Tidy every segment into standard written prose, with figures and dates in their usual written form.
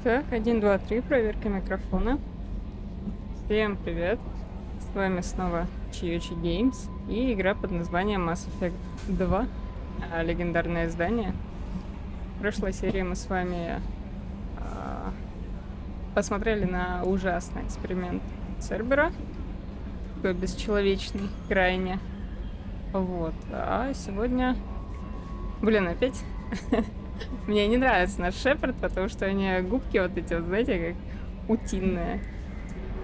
Так, 1, 2, 3, проверка микрофона. Всем привет, с вами снова Чьючи Геймс и игра под названием Mass Effect 2, легендарное издание. В прошлой серии мы с вами посмотрели на ужасный эксперимент Цербера, такой бесчеловечный, крайне. Вот, а сегодня... Блин, опять... Мне не нравится наш Шепард, потому что у нее губки вот эти, вот, знаете, как утиные.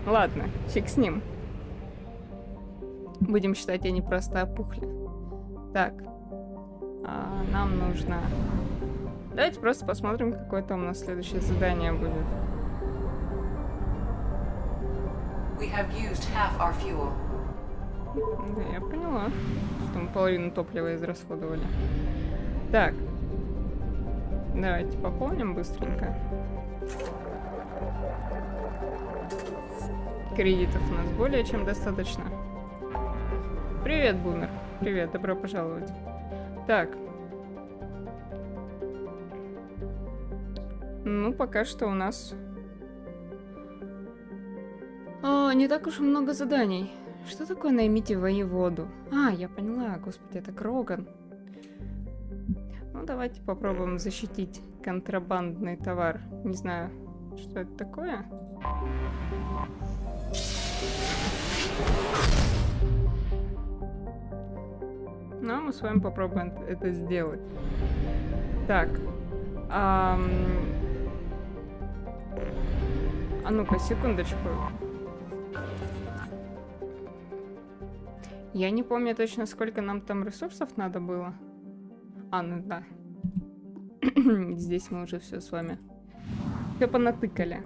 Ладно, фиг с ним. Будем считать, они просто опухли. Так, нам нужно... Давайте просто посмотрим, какое там у нас следующее задание будет. Да, я поняла, что мы половину топлива израсходовали. Так. Давайте пополним быстренько. Кредитов у нас более чем достаточно. Привет, Бумер. Привет, добро пожаловать. Так. Ну, пока что у нас... не так уж и много заданий. Что такое наймите воеводу? Я поняла, господи, это Кроган. Ну, давайте попробуем защитить контрабандный товар. Не знаю, что это такое. Но мы с вами попробуем это сделать. Так. А ну-ка, секундочку. Я не помню точно, сколько нам там ресурсов надо было. Ну да. Здесь мы уже все с вами все понатыкали.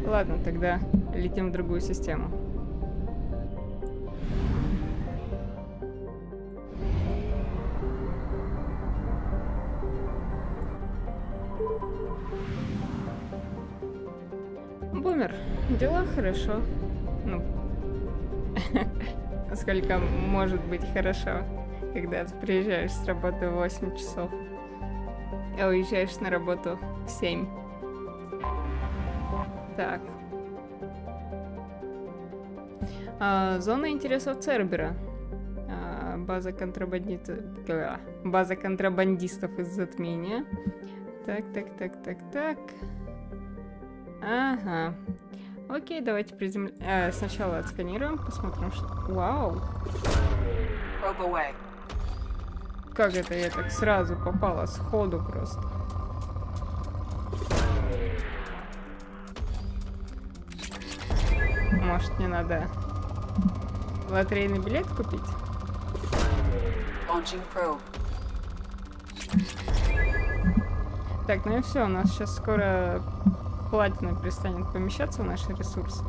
Ладно, тогда летим в другую систему. Бумер, дела хорошо. Ну, насколько может быть хорошо, когда ты приезжаешь с работы в 8 часов, а уезжаешь на работу в 7. Так. Зона интересов Цербера. База контрабандистов из затмения. Так. Ага. Окей, давайте сначала отсканируем, посмотрим, что... Вау! Как это я так сразу попала сходу просто? Может, мне надо лотерейный билет купить? Так, ну и все, у нас сейчас скоро платина перестанет помещаться в наши ресурсы.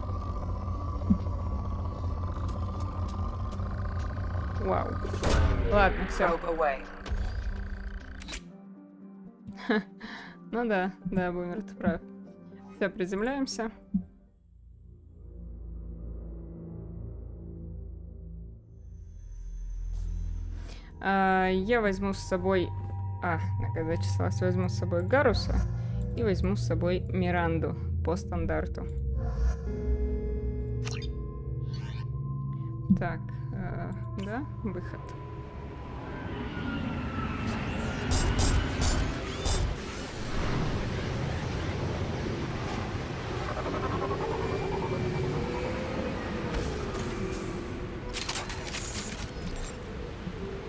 Вау. Ладно, все. Ну да, Бумер, ты прав. Все, приземляемся. Я возьму с собой... когда числась, возьму с собой Гаруса и возьму с собой Миранду по стандарту. Так, да, выход.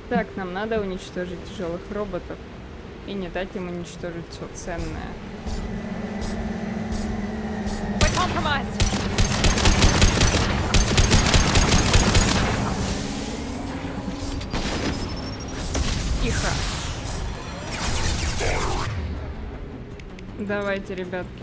Так, нам надо уничтожить тяжелых роботов и не дать им уничтожить все ценное. Тихо. Давайте, ребятки.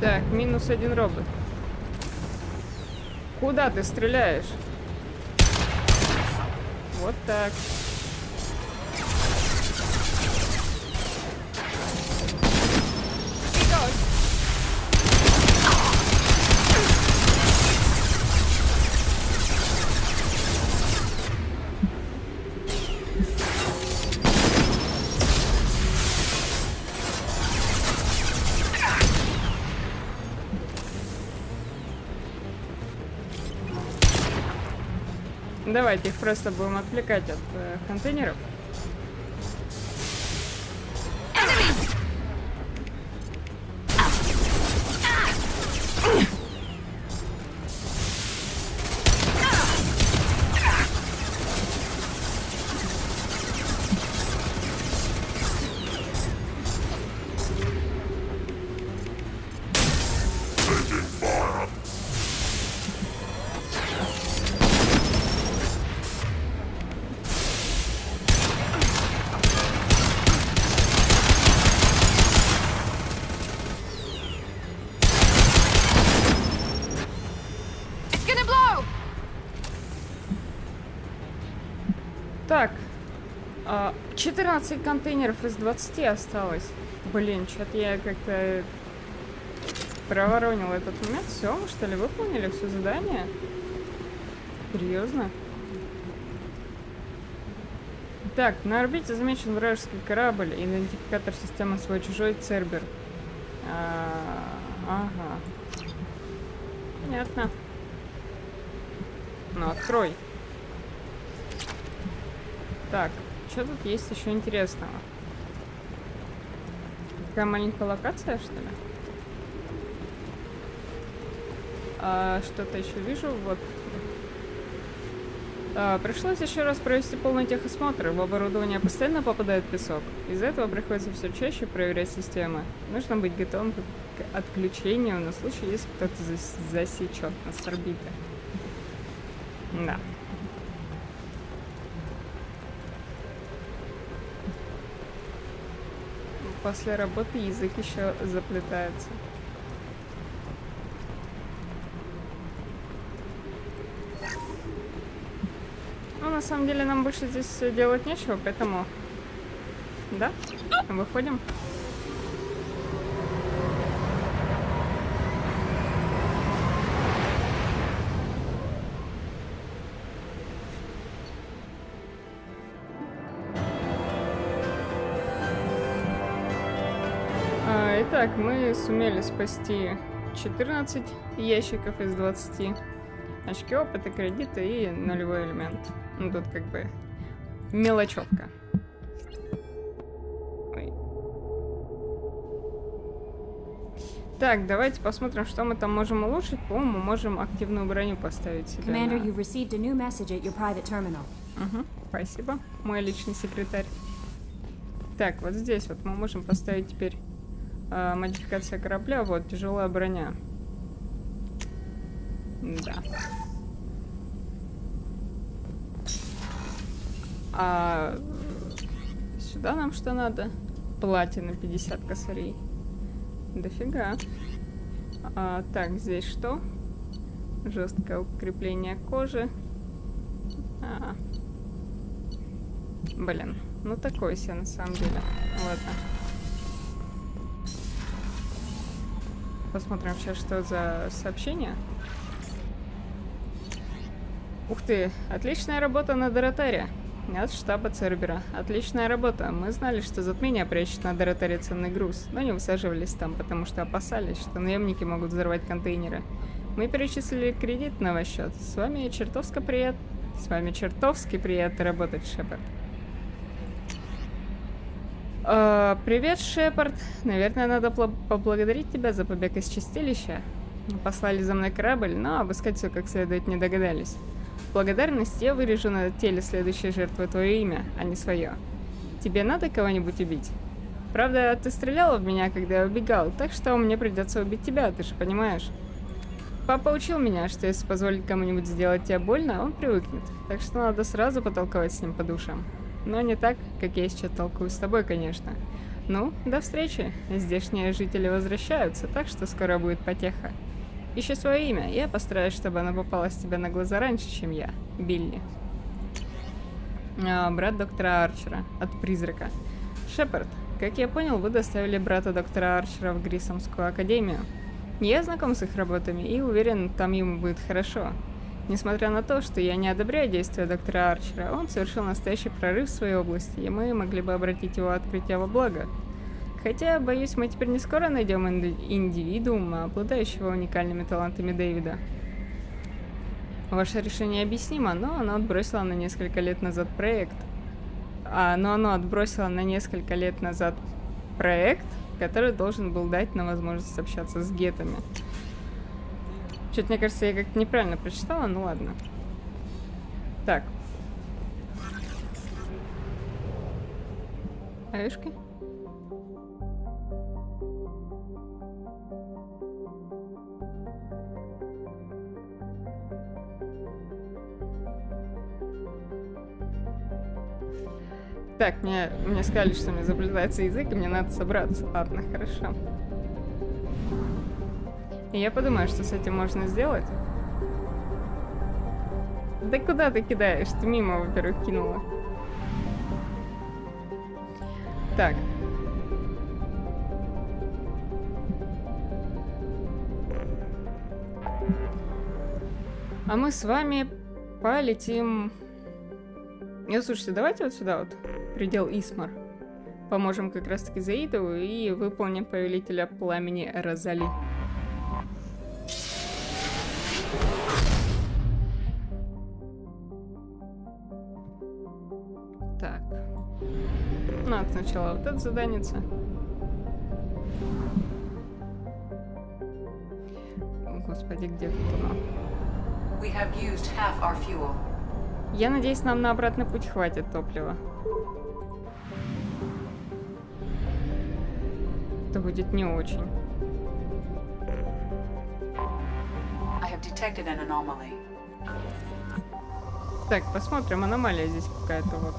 Так, минус 1 робот. Куда ты стреляешь? Вот так. Давайте их просто будем отвлекать от контейнеров. Так, 14 контейнеров из 20 осталось. Блин, что-то я как-то проворонил этот момент. Все, мы что ли выполнили все задание? Серьезно? Так, на орбите замечен вражеский корабль. Идентификатор системы свой-чужой Цербер. Ага. Понятно. Ну, открой. Так, что тут есть еще интересного? Такая маленькая локация, что ли? Что-то еще вижу, вот. Пришлось еще раз провести полный техосмотр. В оборудование постоянно попадает песок. Из-за этого приходится все чаще проверять системы. Нужно быть готовым к отключению на случай, если кто-то засечет нас с орбиты. Да. После работы язык еще заплетается. Ну, на самом деле, нам больше здесь делать нечего, поэтому... Да, выходим. Итак, мы сумели спасти 14 ящиков из 20. Очки опыта, кредита и нулевой элемент. Ну, тут как бы мелочевка. Ой. Так, давайте посмотрим, что мы там можем улучшить. По-моему, можем активную броню поставить себе на... Угу, спасибо, мой личный секретарь. Так, вот здесь вот мы можем поставить теперь модификация корабля. Вот, тяжелая броня. Да. А сюда нам что надо? Платина 50 косарей. Дофига. Так, здесь что? Жесткое укрепление кожи. Блин, ну такое себе на самом деле. Ладно. Посмотрим сейчас, что за сообщение. Ух ты, отличная работа на Доротаре. От штаба Цербера. Отличная работа. Мы знали, что затмение прячет на Доротаре ценный груз, но не высаживались там, потому что опасались, что наемники могут взорвать контейнеры. Мы перечислили кредит на ваш счет. С вами чертовски приятно работать, Шепард. Привет, Шепард. Наверное, надо поблагодарить тебя за побег из чистилища. Послали за мной корабль, но обыскать все как следует не догадались. В благодарность я вырежу на теле следующей жертвы твое имя, а не свое. Тебе надо кого-нибудь убить? Правда, ты стреляла в меня, когда я убегал, так что мне придется убить тебя, ты же понимаешь. Папа учил меня, что если позволить кому-нибудь сделать тебе больно, он привыкнет. Так что надо сразу потолковать с ним по душам. Но не так, как я сейчас толкую с тобой, конечно. Ну, до встречи. Здешние жители возвращаются, так что скоро будет потеха. Ищи свое имя, я постараюсь, чтобы оно попалось тебе на глаза раньше, чем я. Билли. Брат доктора Арчера. От призрака. Шепард, как я понял, вы доставили брата доктора Арчера в Грисомскую академию. Я знаком с их работами и уверен, там ему будет хорошо. Несмотря на то, что я не одобряю действия доктора Арчера, он совершил настоящий прорыв в своей области, и мы могли бы обратить его открытие во благо. Хотя, боюсь, мы теперь не скоро найдем индивидуума, обладающего уникальными талантами Дэвида. Ваше решение объяснимо, но оно отбросило на несколько лет назад проект. Который должен был дать нам возможность общаться с гетами. Что-то, мне кажется, я как-то неправильно прочитала, ну ладно. Так. Аюшки? Так, мне сказали, что мне заблуждается язык, и мне надо собраться. Ладно, хорошо. И я подумаю, что с этим можно сделать. Да куда ты кидаешь? Ты мимо, во-первых, кинула. Так. А мы с вами полетим... Ну, слушайте, давайте вот сюда вот. Предел Исмар. Поможем как раз-таки Заиду и выполним повелителя пламени Розали. Так. Надо сначала вот это заданица. О, господи, где тут оно? Я надеюсь, нам на обратный путь хватит топлива. Это будет не очень. Так, посмотрим, аномалия здесь какая-то вот.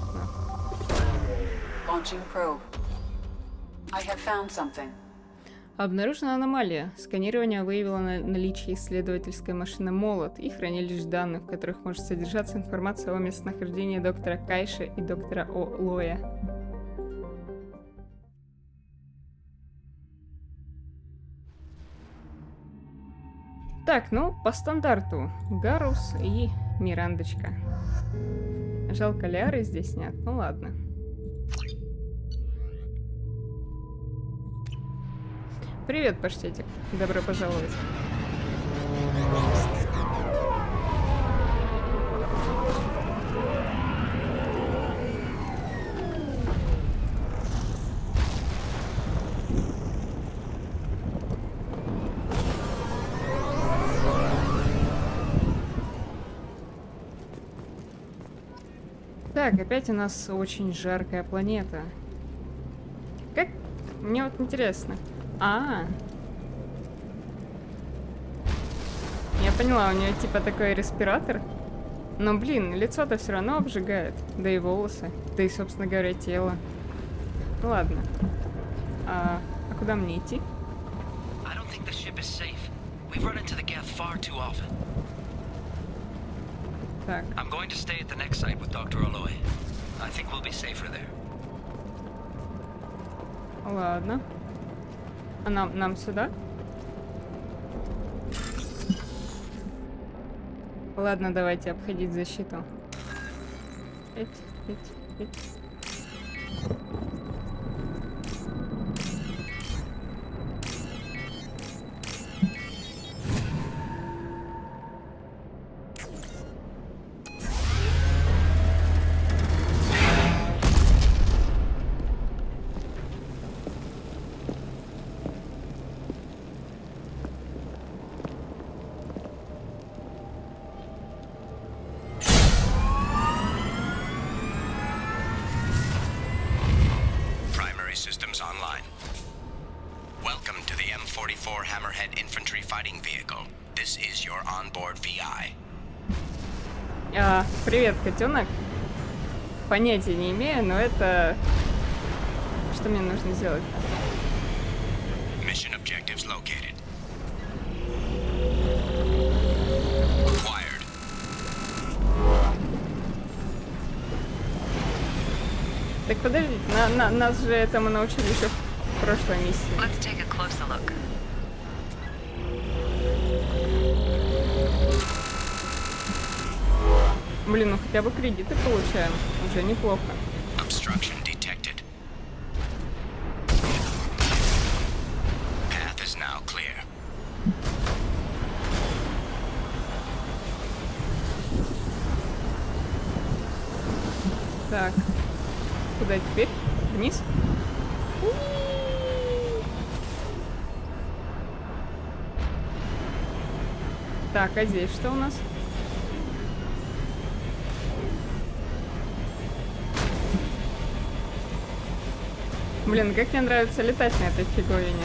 Обнаружена аномалия. Сканирование выявило наличие исследовательской машины «Молот» и хранилищ данных, в которых может содержаться информация о местонахождении доктора Кайши и доктора Лоя. Так, ну, по стандарту. Гарус и Мирандочка. Жалко, Ляры здесь нет. Ну ладно. Привет, паштетик. Добро пожаловать. Так, опять у нас очень жаркая планета. Как? Мне вот интересно. Я поняла, у нее типа такой респиратор. Но, блин, лицо-то все равно обжигает. Да и волосы. Да и, собственно говоря, тело. Ну ладно. А куда мне идти? Так. Ладно. А нам сюда? Ладно, давайте обходить защиту. Привет, котенок. Понятия не имею, но это... Что мне нужно сделать? Mission objectives located. Так подождите, нас же этому научили еще в прошлой миссии. Let's take a closer look. Блин, ну хотя бы кредиты получаем. Уже неплохо. Obstruction detected. Path is now clear. Так. Куда теперь? Вниз? Так, а здесь что у нас? Блин, как мне нравится летать на этой фиговине.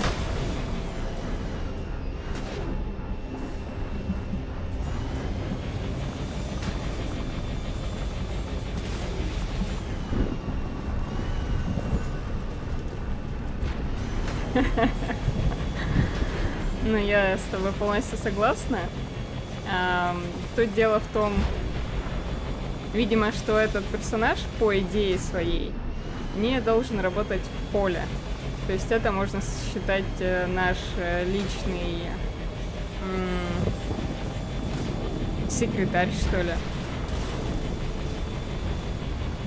Ну, я с тобой полностью согласна. Тут дело в том, видимо, что этот персонаж, по идее своей, не должен работать в поле. То есть это можно считать наш личный секретарь, что ли.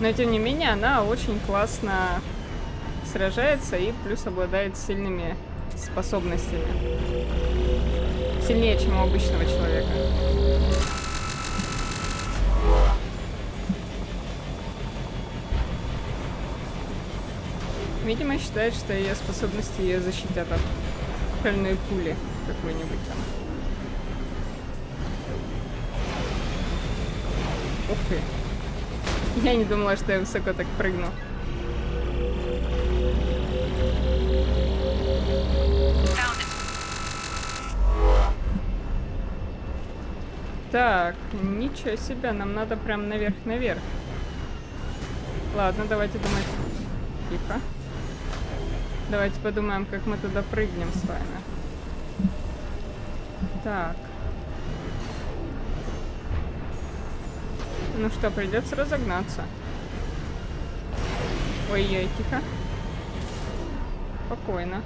Но тем не менее, она очень классно сражается и плюс обладает сильными способностями. Сильнее, чем у обычного человека. Видимо, считает, что ее способности ее защитят от шальной пули какой-нибудь там. Ух ты. Я не думала, что я высоко так прыгну. Так, ничего себе, нам надо прям наверх-наверх. Ладно, давайте думать. Тихо. Давайте подумаем, как мы туда прыгнем с вами. Так. Ну что, придется разогнаться. Ой-ой, тихо. Спокойно.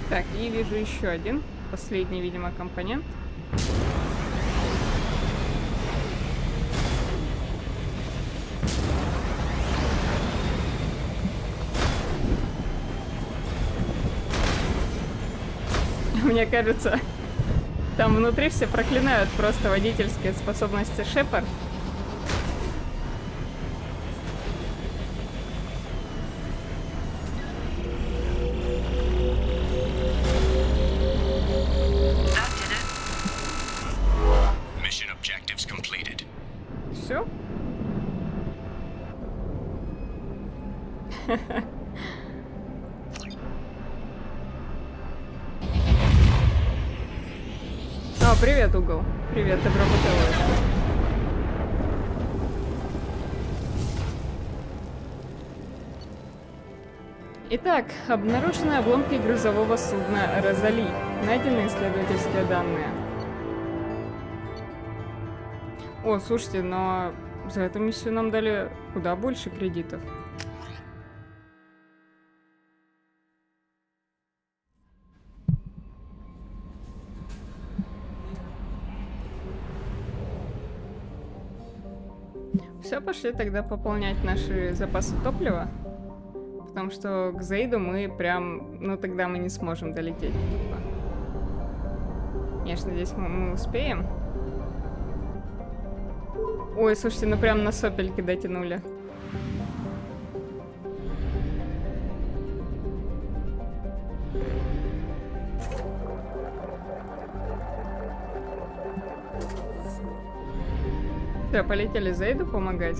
Так, и вижу еще один, последний, видимо, компонент. Мне кажется, там внутри все проклинают просто водительские способности Шепард. Все? О, привет, угол. Привет, добро пожаловать. Итак, обнаружены обломки грузового судна «Розали». Найдены исследовательские данные. О, слушайте, но за эту миссию нам дали куда больше кредитов. Все, пошли тогда пополнять наши запасы топлива. Потому что к Заиду мы прям... Ну, тогда мы не сможем долететь тупо. Конечно, здесь мы успеем. Ой, слушайте, ну прям на сопельки дотянули. Все, полетели Заиду помогать.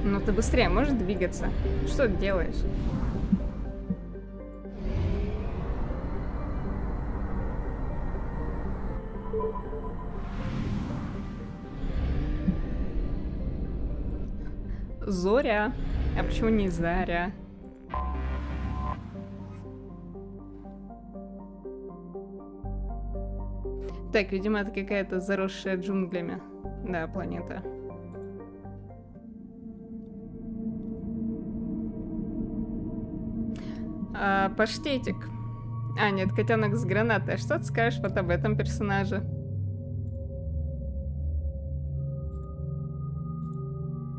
Ну ты быстрее можешь двигаться? Что ты делаешь? Зоря. А почему не Заря? Так, видимо, это какая-то заросшая джунглями. Да, планета. Паштетик. А, нет, котенок с гранатой. А что ты скажешь вот об этом персонаже?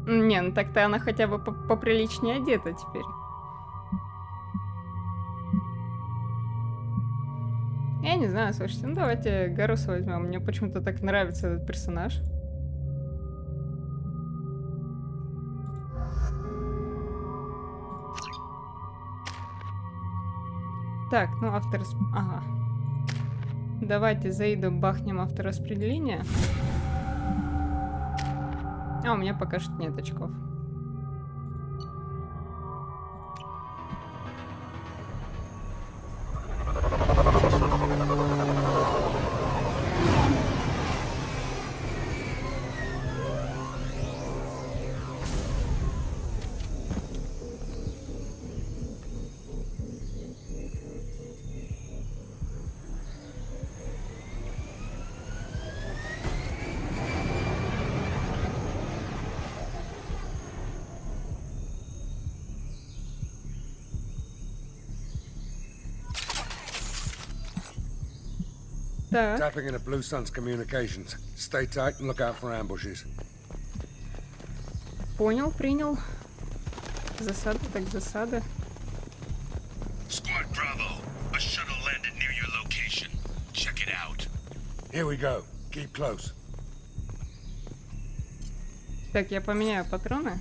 Не, ну так-то она хотя бы поприличнее одета теперь. Я не знаю, слушайте, ну давайте Гаруса возьмем. Мне почему-то так нравится этот персонаж. Так, ну Ага. Давайте за Иду бахнем автораспределение. А у меня пока что нет очков. Так. Tapping into Blue Sun's communications. Stay tight and look out for ambushes. Понял, принял. Засада, так засада. Squad Bravo, a shuttle landed near your location. Check it out. Here we go. Keep close. Так, я поменяю патроны.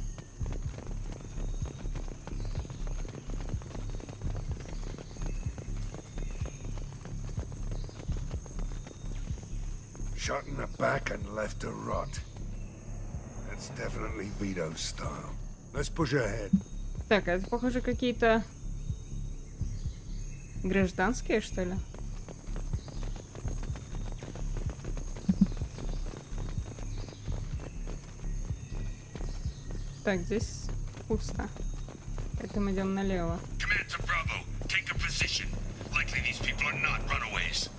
Shot in the back and left to rot. That's definitely Vito's style. Let's push ahead. Так, это, похоже, какие-то гражданские, что ли? Так, здесь пусто. Поэтому идем налево. Command to Bravo, take a position. Likely these people are not runaways.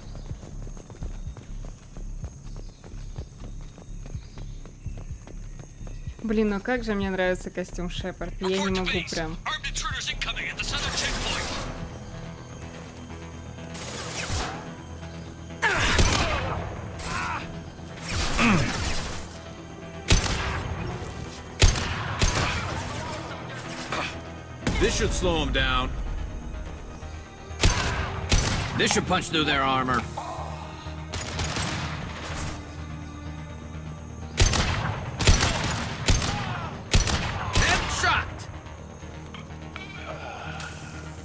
Блин, ну как же мне нравится костюм Шепард. Я не могу прям. This should slow them down. This should punch through their armor.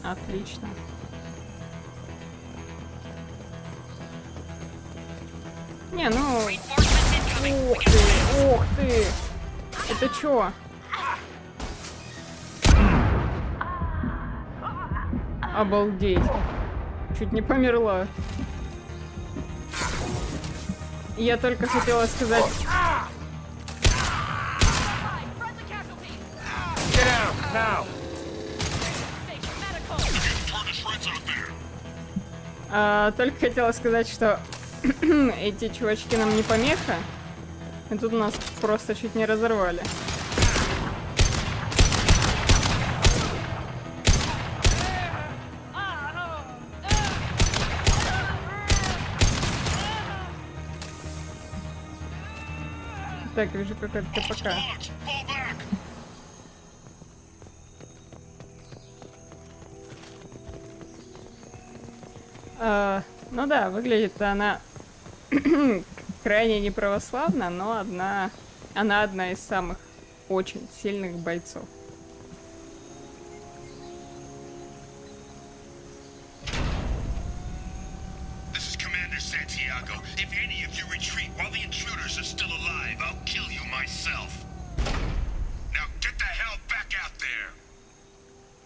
Отлично. Не, ну... Ух ты, ух ты! Это чё? Обалдеть. Чуть не померла. Я только хотела сказать... Только хотела сказать, что эти чувачки нам не помеха. И тут нас просто чуть не разорвали. Так, вижу какой-то ТПК. Ну да, выглядит она крайне неправославно, но она одна из самых очень сильных бойцов.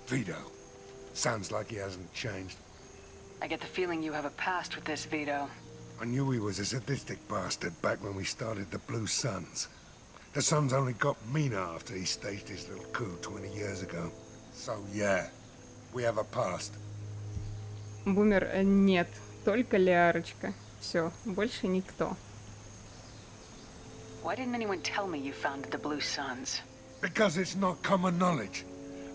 Vito. Sounds like he hasn't changed. I get the feeling you have a past with this, Vito. I knew he was a sadistic bastard back when we started the Blue Suns. The Suns only got meaner after he staged his little coup 20 years ago. So yeah, we have a past. Бумер, нет, только Лярочка. Все, больше никто. Why didn't anyone tell me you founded the Blue Suns? Because it's not common knowledge.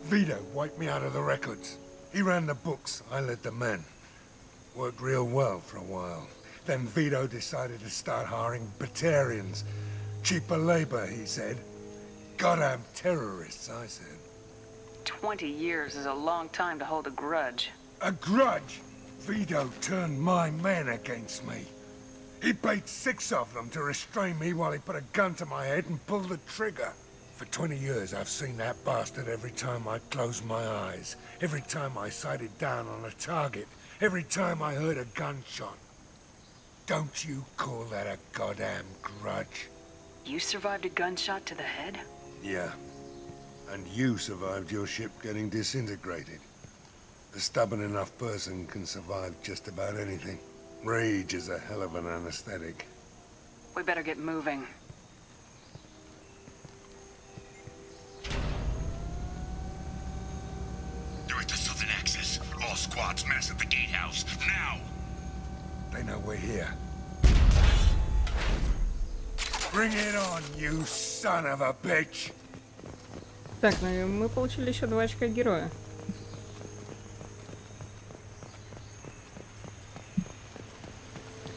Vito wiped me out of the records. He ran the books, I led the men. Worked real well for a while. Then Vito decided to start hiring Batarians. Cheaper labor, he said. Goddamn terrorists, I said. 20 years is a long time to hold a grudge. A grudge? Vito turned my men against me. He paid 6 of them to restrain me while he put a gun to my head and pulled the trigger. For 20 years, I've seen that bastard every time I closed my eyes. Every time I sighted down on a target. Every time I heard a gunshot. Don't you call that a goddamn grudge? You survived a gunshot to the head? Yeah. And you survived your ship getting disintegrated. A stubborn enough person can survive just about anything. Rage is a hell of an anesthetic. We better get moving. They're at the southern axis. All squads mass at the gatehouse. Now! They know we're here. Bring it on, you son of a bitch! Так, ну и мы получили еще 2 очка героя.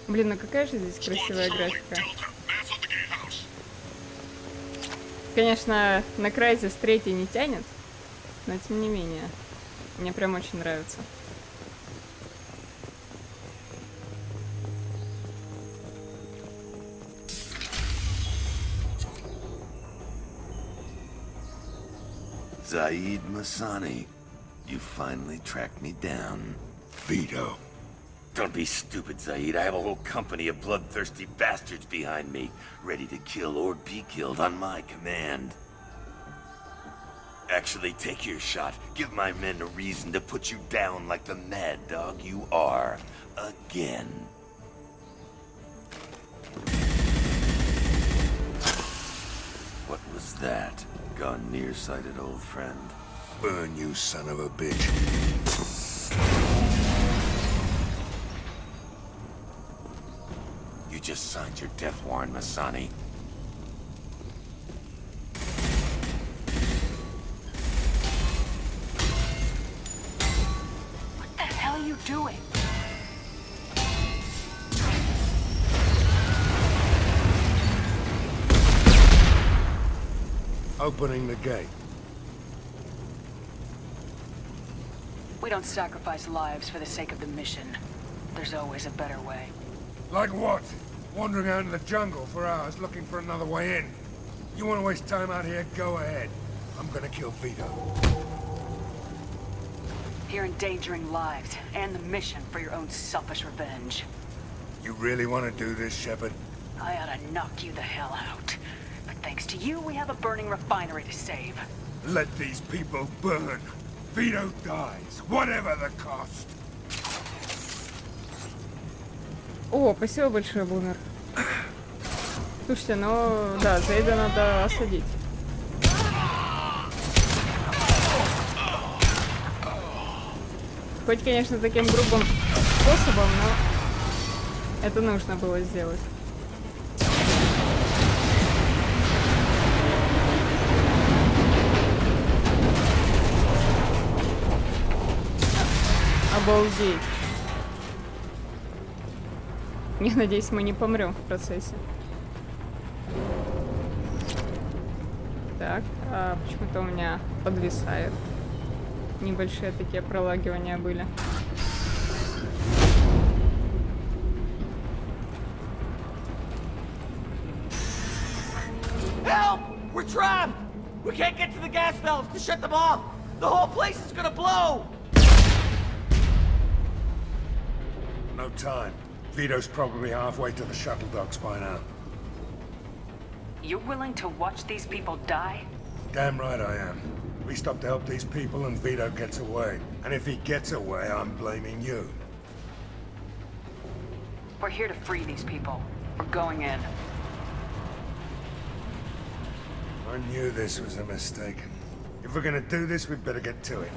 Блин, ну какая же здесь красивая графика. Конечно, на Crysis 3 не тянет, но тем не менее, мне прям очень нравится. Zaid Masani, you finally tracked me down. Vito. Don't be stupid, Zaid. I have a whole company of bloodthirsty bastards behind me, ready to kill or be killed on my command. Actually, take your shot. Give my men a reason to put you down like the mad dog you are. Again. What was that? Gone nearsighted, old friend. Burn, you son of a bitch. You just signed your death warrant, Masani. What the hell are you doing? Opening the gate. We don't sacrifice lives for the sake of the mission. There's always a better way. Like what? Wandering out in the jungle for hours looking for another way in. You want to waste time out here? Go ahead. I'm gonna kill Vito. You're endangering lives and the mission for your own selfish revenge. You really want to do this, Shepard? I ought to knock you the hell out. But thanks to you, we have a burning refinery to save. Let these people burn. Vito dies, whatever the cost. О, спасибо большое, Бумер. Слушайте, ну да, Зейда надо осадить. Хоть, конечно, таким грубым способом, но это нужно было сделать. Обалдеть. Я надеюсь, мы не помрем в процессе. Так, а почему-то у меня подвисает. Небольшие такие пролагивания были. Help! We're trapped! We can't get to the gas valves to shut them off! The whole place is gonna blow! No time. Vito's probably halfway to the shuttle docks by now. You're willing to watch these people die? Damn right I am. We stop to help these people and Vito gets away. And if he gets away, I'm blaming you. We're here to free these people. We're going in. I knew this was a mistake. If we're gonna do this, we'd better get to it.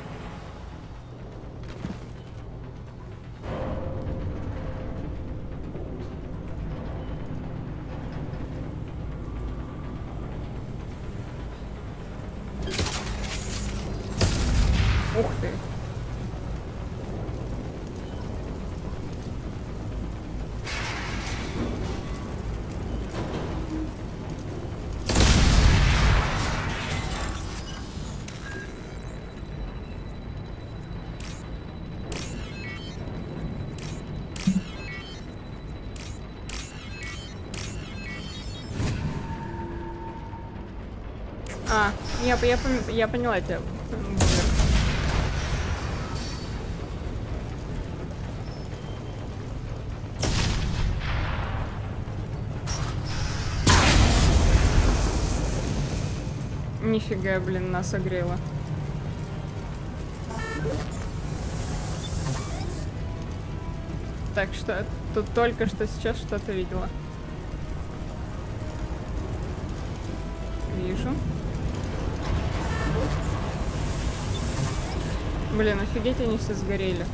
А, я поняла тебя. Нифига, блин, нас огрело. Так что тут только что сейчас что-то видела. Вижу. Блин, офигеть, они все сгорели.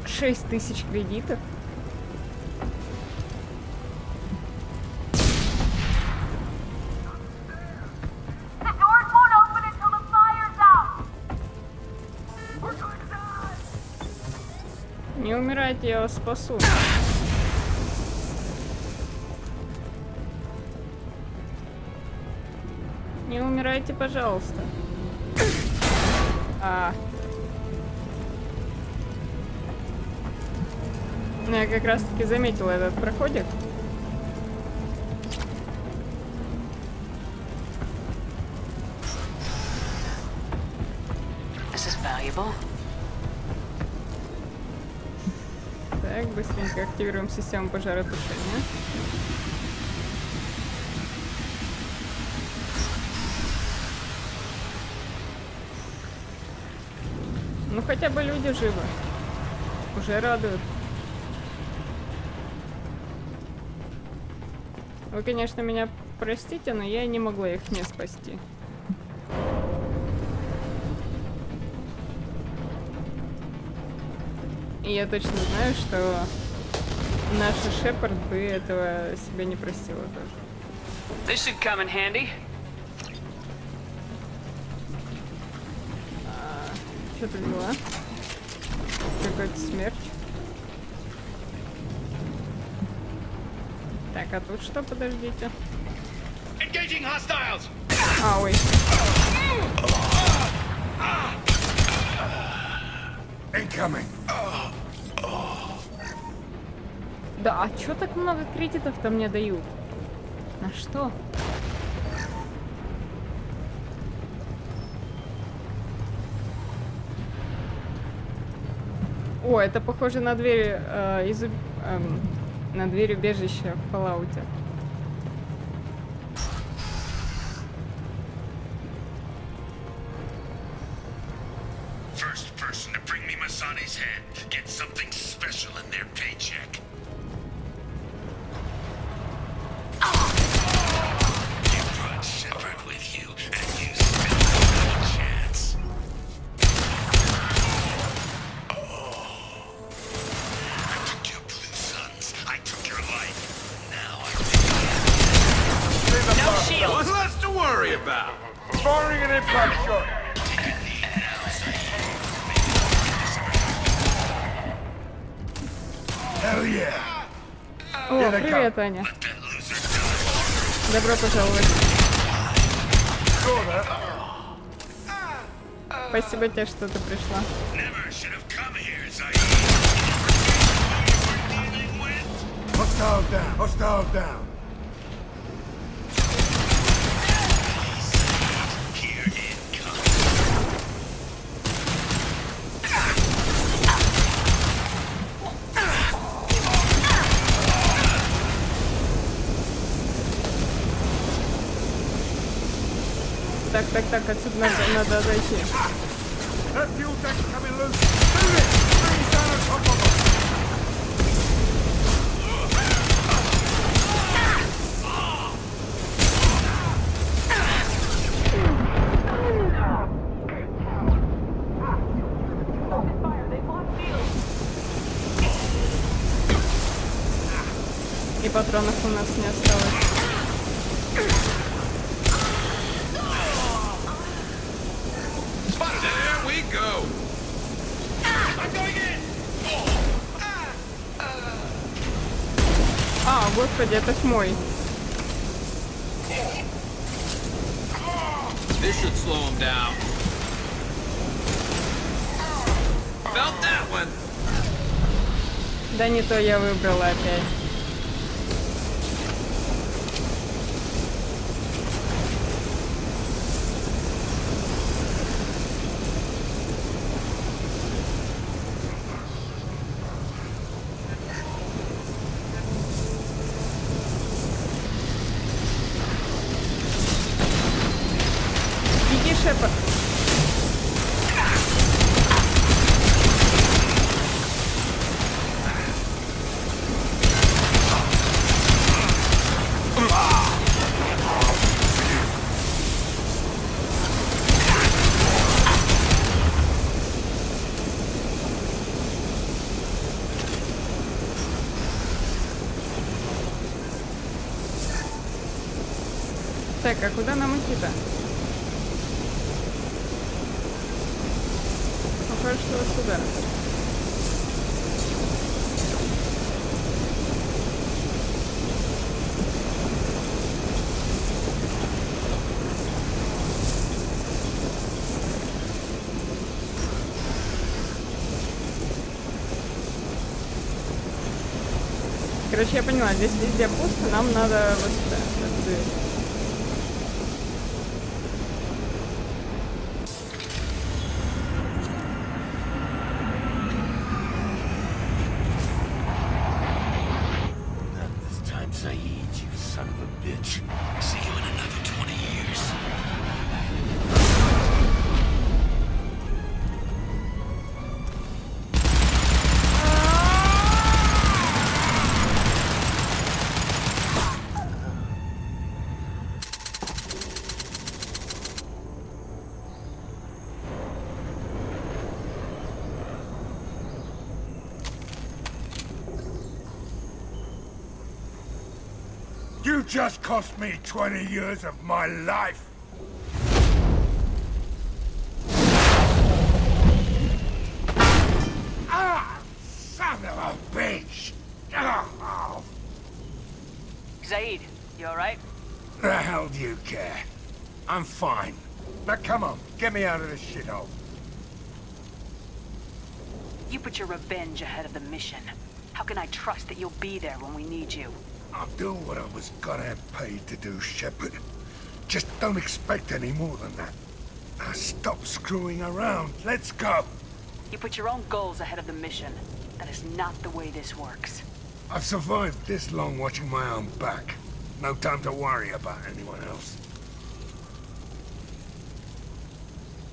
$6000 кредитов. Не умирайте, я вас спасу. Не умирайте, пожалуйста. Ну, я как раз таки заметила этот проходик. This is valuable. Так, быстренько активируем систему пожаротушения. Ну хотя бы люди живы. Уже радуют. Вы, конечно, меня простите, но я не могла их не спасти. И я точно знаю, что наша Шепард бы этого себе не простила тоже. This should come in handy. Что ты взяла? Какой-то смерч. Так, а тут что? Подождите. Engaging hostiles! А, ой. Incoming. Да, а чё так много кредитов-то мне дают? На что? О, это похоже на дверь на дверь убежища в Fallout. First person to bring me Masani's head gets something special in their paycheck. You brought Shepard with you, and you still have a chance. I took your blue suns. I took your life. Now I think No shield. What's less to worry about? Firing an impact shot. Hell yeah. О, привет, Аня. that loser die. Добро пожаловать. Спасибо тебе, что ты пришла. Never should have come here, Zaid. Dealing with Hostile down. Hostile down. here it comes. Так, отсюда надо зайти. That fuel tank's coming loose. Move it. Bring down on top of us. И патронов у нас не осталось. There we go. I'm going in. А, господи, это ж мой. This should slow him down. Felt that one. Да не то я выбрала опять. Так, а куда нам идти-то? Ну, кажется, вот сюда. Короче, я поняла, здесь везде пусто, нам надо вот сюда. Not this time, Saeed, you son of a bitch. See you in another 20 years. You just cost me 20 years of my life. Ah, son of a bitch. Oh, Zaid, you alright? the hell do you care? I'm fine. Now come on, get me out of this shithole. You put your revenge ahead of the mission. How can I trust that you'll be there when we need you? I'll do what I was gonna have paid to do, Shepard. Just don't expect any more than that. Now stop screwing around. Let's go. You put your own goals ahead of the mission. That is not the way this works. I've survived this long watching my own back. No time to worry about anyone else.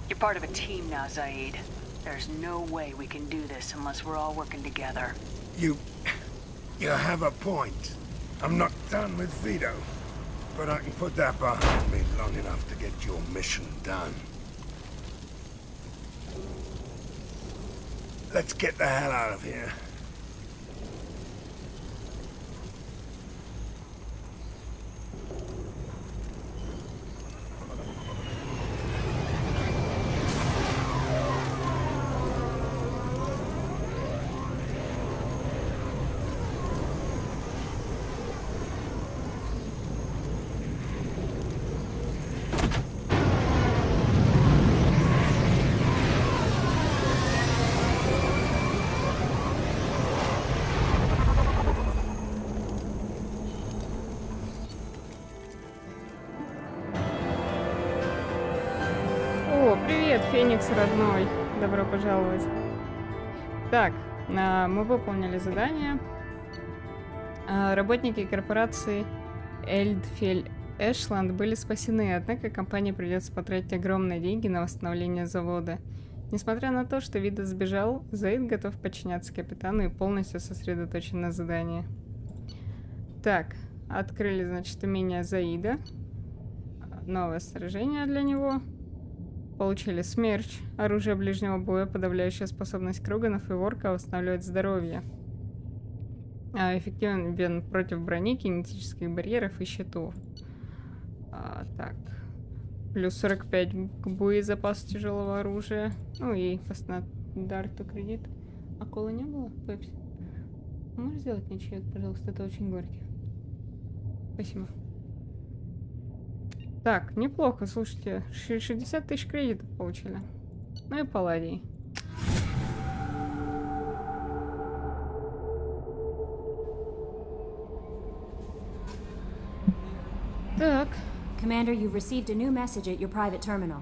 You're part of a team now, Zaid. There's no way we can do this unless we're all working together. You have a point. I'm not done with Vito, but I can put that behind me long enough to get your mission done. Let's get the hell out of here. Привет, Феникс родной. Добро пожаловать. Так, мы выполнили задание. Работники корпорации Эльдфель Эшланд были спасены, однако компании придется потратить огромные деньги на восстановление завода. Несмотря на то, что Вида сбежал, Заид готов подчиняться капитану и полностью сосредоточен на задании. Так, открыли, значит, умение Заида. Новое сражение для него. Получили смерч, оружие ближнего боя, подавляющая способность Круганов и Ворка восстанавливать здоровье. Эффективен против брони, кинетических барьеров и щитов. Так. Плюс 45 к боезапасу тяжелого оружия. Ну и по стандарту кредит. А колы не было? Пепси. Можешь сделать мне чек, пожалуйста? Это очень горький. Спасибо. Так, неплохо, слушайте. 60 тысяч кредитов получили. Ну и палладий. Так. Commander, you've received a new message at your private terminal.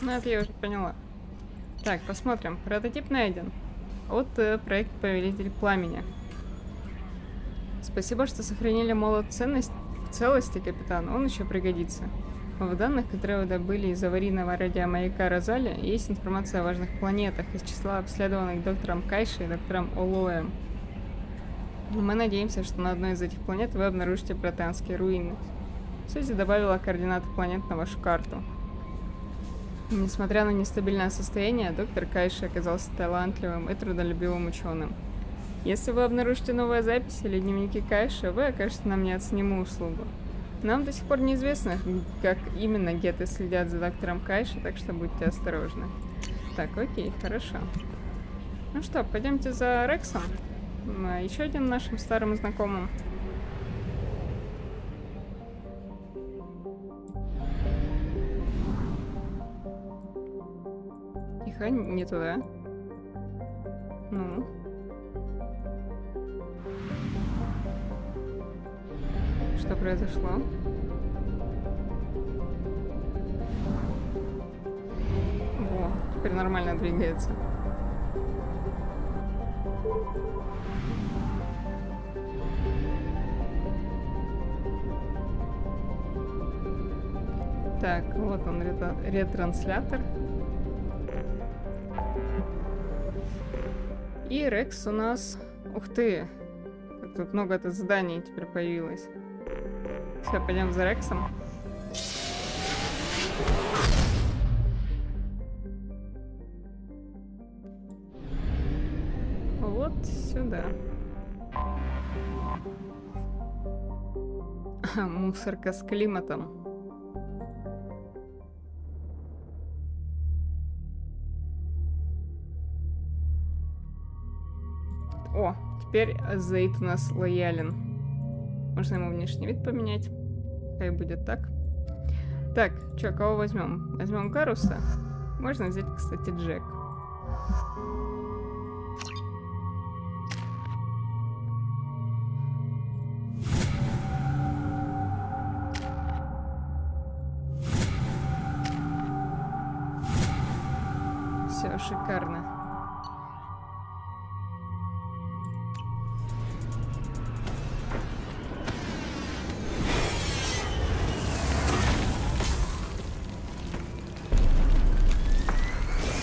Ну, это я уже поняла. Так, посмотрим. Прототип найден. От проект Повелитель Пламени. Спасибо, что сохранили молот в целости, капитан. Он еще пригодится. В данных, которые вы добыли из аварийного радиомаяка Розали, есть информация о важных планетах из числа обследованных доктором Кайши и доктором Олоем. Мы надеемся, что на одной из этих планет вы обнаружите протеанские руины. Сузи добавила координаты планет на вашу карту. Несмотря на нестабильное состояние, доктор Кайши оказался талантливым и трудолюбивым ученым. Если вы обнаружите новые записи или дневники Кайши, вы окажете нам неоценимую услугу. Нам до сих пор неизвестно, как именно геты следят за доктором Кайши, так что будьте осторожны. Так, окей, хорошо. Ну что, пойдемте за Рексом. Еще один нашим старым знакомым. Тихо, не туда. Ну. Что произошло? О, теперь нормально двигается. Так, вот он, ретранслятор. И Рекс у нас... Ух ты! Как тут много это заданий теперь появилось. Все, пойдем за Рексом. Вот сюда. Мусорка с климатом. О, теперь Заид у нас лоялен. Можно ему внешний вид поменять. Хай будет так. Так, чё, кого возьмем? Возьмем Гаруса. Можно взять, кстати, Джек. Все, шикарно.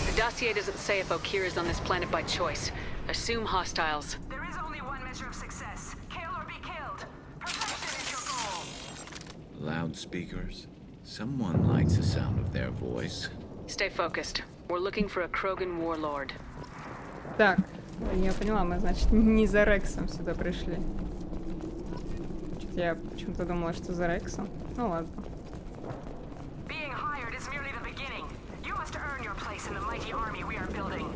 The dossier doesn't say if Okir is on this planet by choice. Assume hostiles. There is only one measure of success. Kill or be killed. Perfection is your goal. Loudspeakers. Someone likes the sound of their voice. Stay focused. We're looking for a Krogan warlord. Так, я поняла, мы, значит, не за Рексом сюда пришли. Чуть я почему-то думала, что за Рексом. Ну ладно. Being hired is merely the beginning. You must earn your place in the mighty army we are building.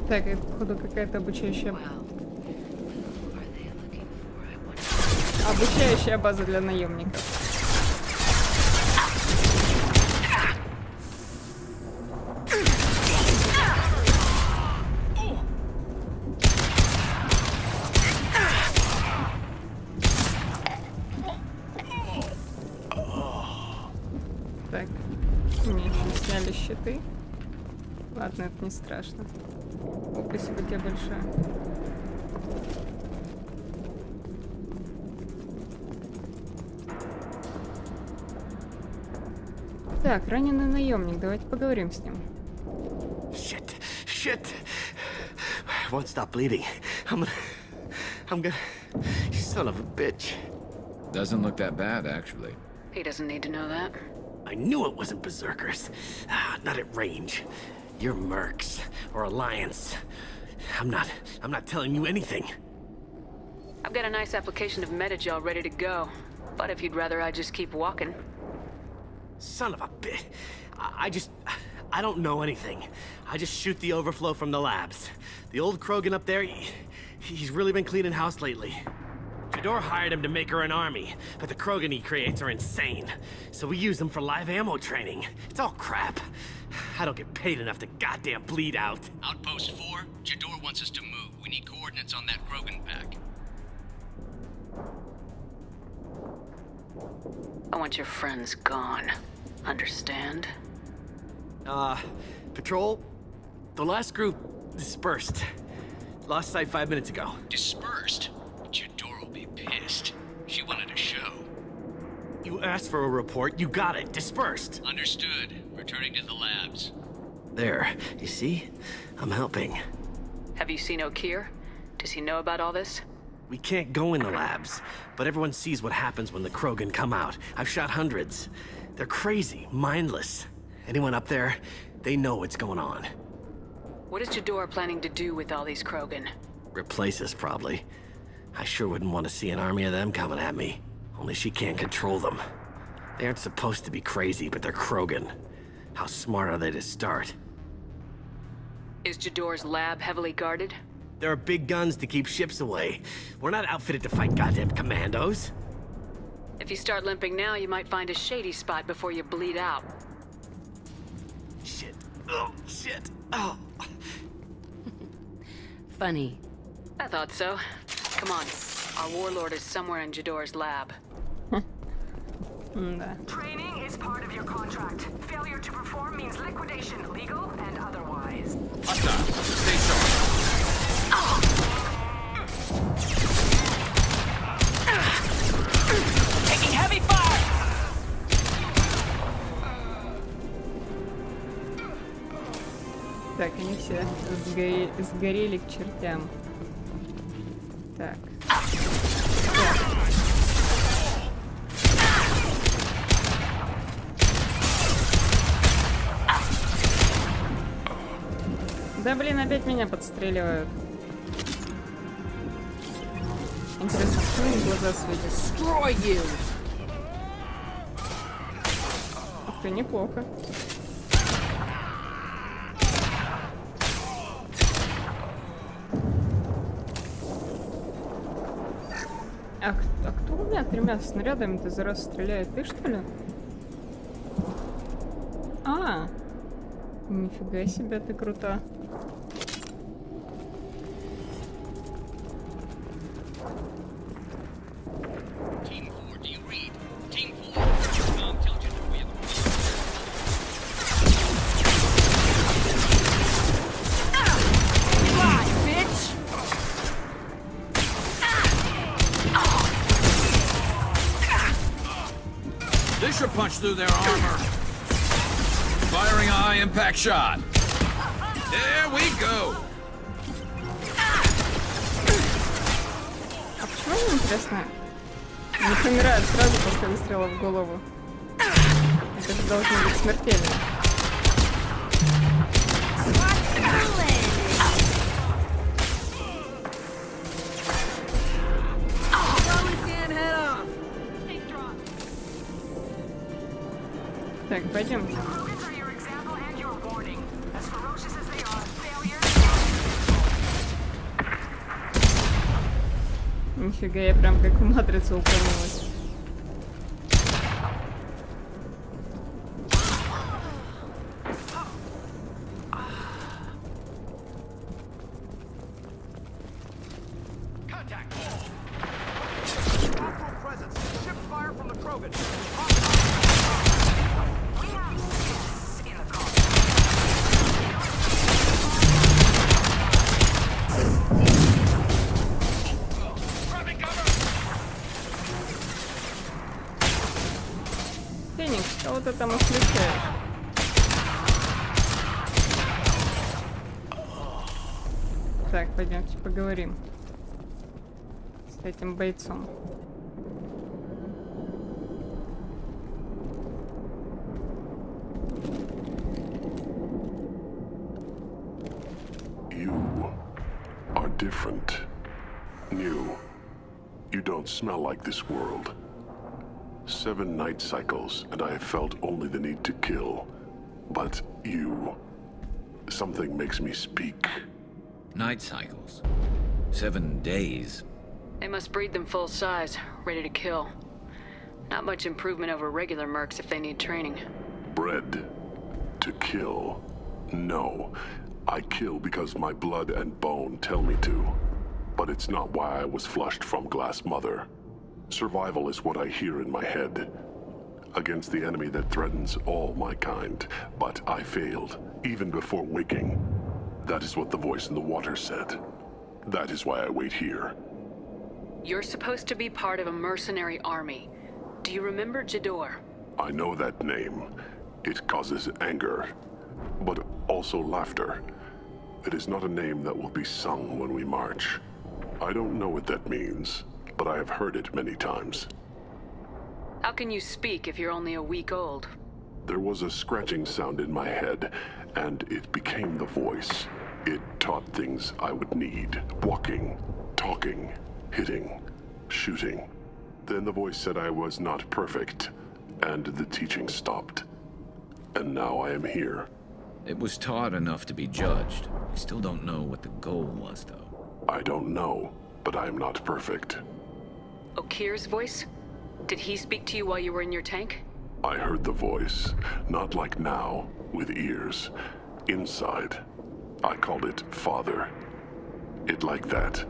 Так, это, походу, какая-то обучающая... Обучающая база для наемников. Так, мне еще сняли щиты. Ладно, это не страшно. О, спасибо тебе большое. Так, раненый наемник, давайте поговорим с ним. Shit. Shit. Won't stop bleeding. I'm gonna... You son of a bitch. Doesn't look that bad, actually. He doesn't need to know that. I knew it wasn't berserkers. Not at range. You're mercs or alliance. I'm not telling you anything. I've got a nice application of metagel ready to go. But if you'd rather I just keep walking. Son of a bitch. I don't know anything. I just shoot the overflow from the labs. The old Krogan up there, he's really been cleaning house lately. Jador hired him to make her an army, but the Krogan he creates are insane. So we use them for live ammo training. It's all crap. I don't get paid enough to goddamn bleed out. Outpost 4, Jador wants us to move. We need coordinates on that Krogan pack. I want your friends gone. Understand? Patrol? The last group dispersed. Lost sight 5 minutes ago. Dispersed? Jador will be pissed. She wanted a show. You asked for a report, you got it. Dispersed. Understood. Returning to the labs. There. You see? I'm helping. Have you seen Okir? Does he know about all this? We can't go in the labs, but everyone sees what happens when the Krogan come out. I've shot hundreds. They're crazy, mindless. Anyone up there, they know what's going on. What is Jador planning to do with all these Krogan? Replace us, probably. I sure wouldn't want to see an army of them coming at me. Only she can't control them. They aren't supposed to be crazy, but they're Krogan. How smart are they to start? Is Jador's lab heavily guarded? There are big guns to keep ships away. We're not outfitted to fight goddamn commandos. If you start limping now, you might find a shady spot before you bleed out. Shit. Oh, shit. Oh. Funny. I thought so. Come on. Our warlord is somewhere in Jador's lab. Да. Training is part of your contract. Failure to perform means liquidation, legal and otherwise. Hostile. Stay sharp. Taking heavy fire! Так, они все сгорели к чертям. Так. Да блин, опять меня подстреливают. Интересно, почему им глаза светят? Ух ты, неплохо. А кто у меня 3 снарядами-то за раз стреляет? Ты, что ли? А, нифига себе, ты крута. Team 4, do you read? Team 4, your mom tells you that we have This should punch through their armor. Firing a high-impact shot. There we go. А почему мне интересно? Не помирают сразу после выстрела в голову. Это же должно быть смертельно. Так, пойдем. Нифига, я прям как в матрицу упомянулась. Кого ты там исключаешь? Так, пойдемте поговорим с этим бойцом. You are different, new. You don't smell like this world. 7 night cycles, and I have felt only the need to kill. But you... something makes me speak. Night cycles. 7 days. They must breed them full size, ready to kill. Not much improvement over regular mercs if they need training. Bred to kill. No. I kill because my blood and bone tell me to. But it's not why I was flushed from Glass Mother. Survival is what I hear in my head. Against the enemy that threatens all my kind. But I failed, even before waking. That is what the voice in the water said. That is why I wait here. You're supposed to be part of a mercenary army. Do you remember Jador? I know that name. It causes anger, but also laughter. It is not a name that will be sung when we march. I don't know what that means, but I have heard it many times. How can you speak if you're only a week old? There was a scratching sound in my head, and it became the voice. It taught things I would need. Walking, talking, hitting, shooting. Then the voice said I was not perfect, and the teaching stopped. And now I am here. It was taught enough to be judged. We still don't know what the goal was, though. I don't know, but I am not perfect. Okir's voice? Did he speak to you while you were in your tank? I heard the voice, not like now, with ears. Inside. I called it Father. It like that,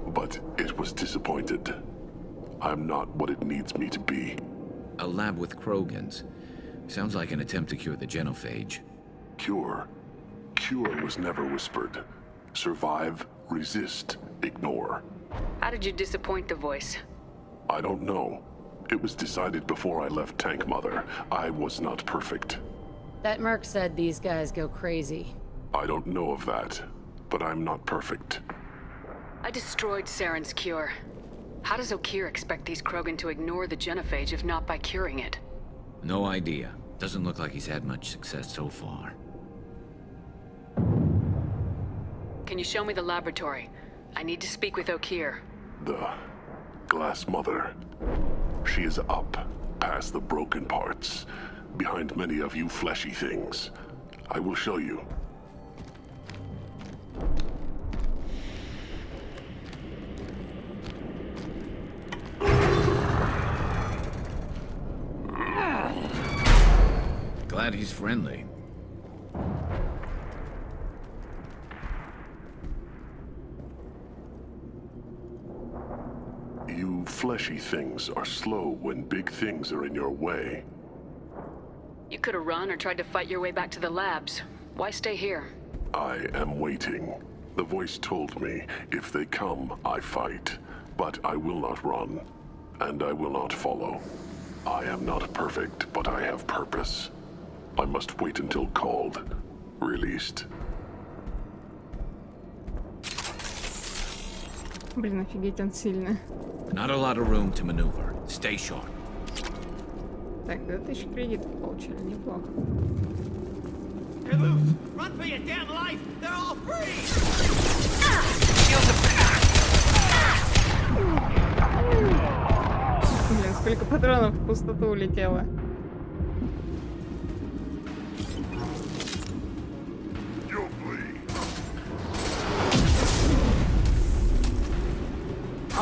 but it was disappointed. I'm not what it needs me to be. A lab with Krogans. Sounds like an attempt to cure the genophage. Cure? Cure was never whispered. Survive, resist, ignore. How did you disappoint the voice? I don't know. It was decided before I left Tank Mother. I was not perfect. That merc said these guys go crazy. I don't know of that, but I'm not perfect. I destroyed Saren's cure. How does Okir expect these Krogan to ignore the genophage if not by curing it? No idea. Doesn't look like he's had much success so far. Can you show me the laboratory? I need to speak with Okir. The Glass Mother. She is up, past the broken parts, behind many of you fleshy things. I will show you. Glad he's friendly. You fleshy things are slow when big things are in your way. You could have run or tried to fight your way back to the labs. Why stay here? I am waiting. The voice told me, if they come, I fight. But I will not run, and I will not follow. I am not perfect, but I have purpose. I must wait until called, released. Блин, офигеть, он сильный. Not a lot of room to maneuver. Stay sharp. Так, 2000 кредитов получили, неплохо. You're loose! Run for your damn life! They're all free! Блин, сколько патронов в пустоту улетело.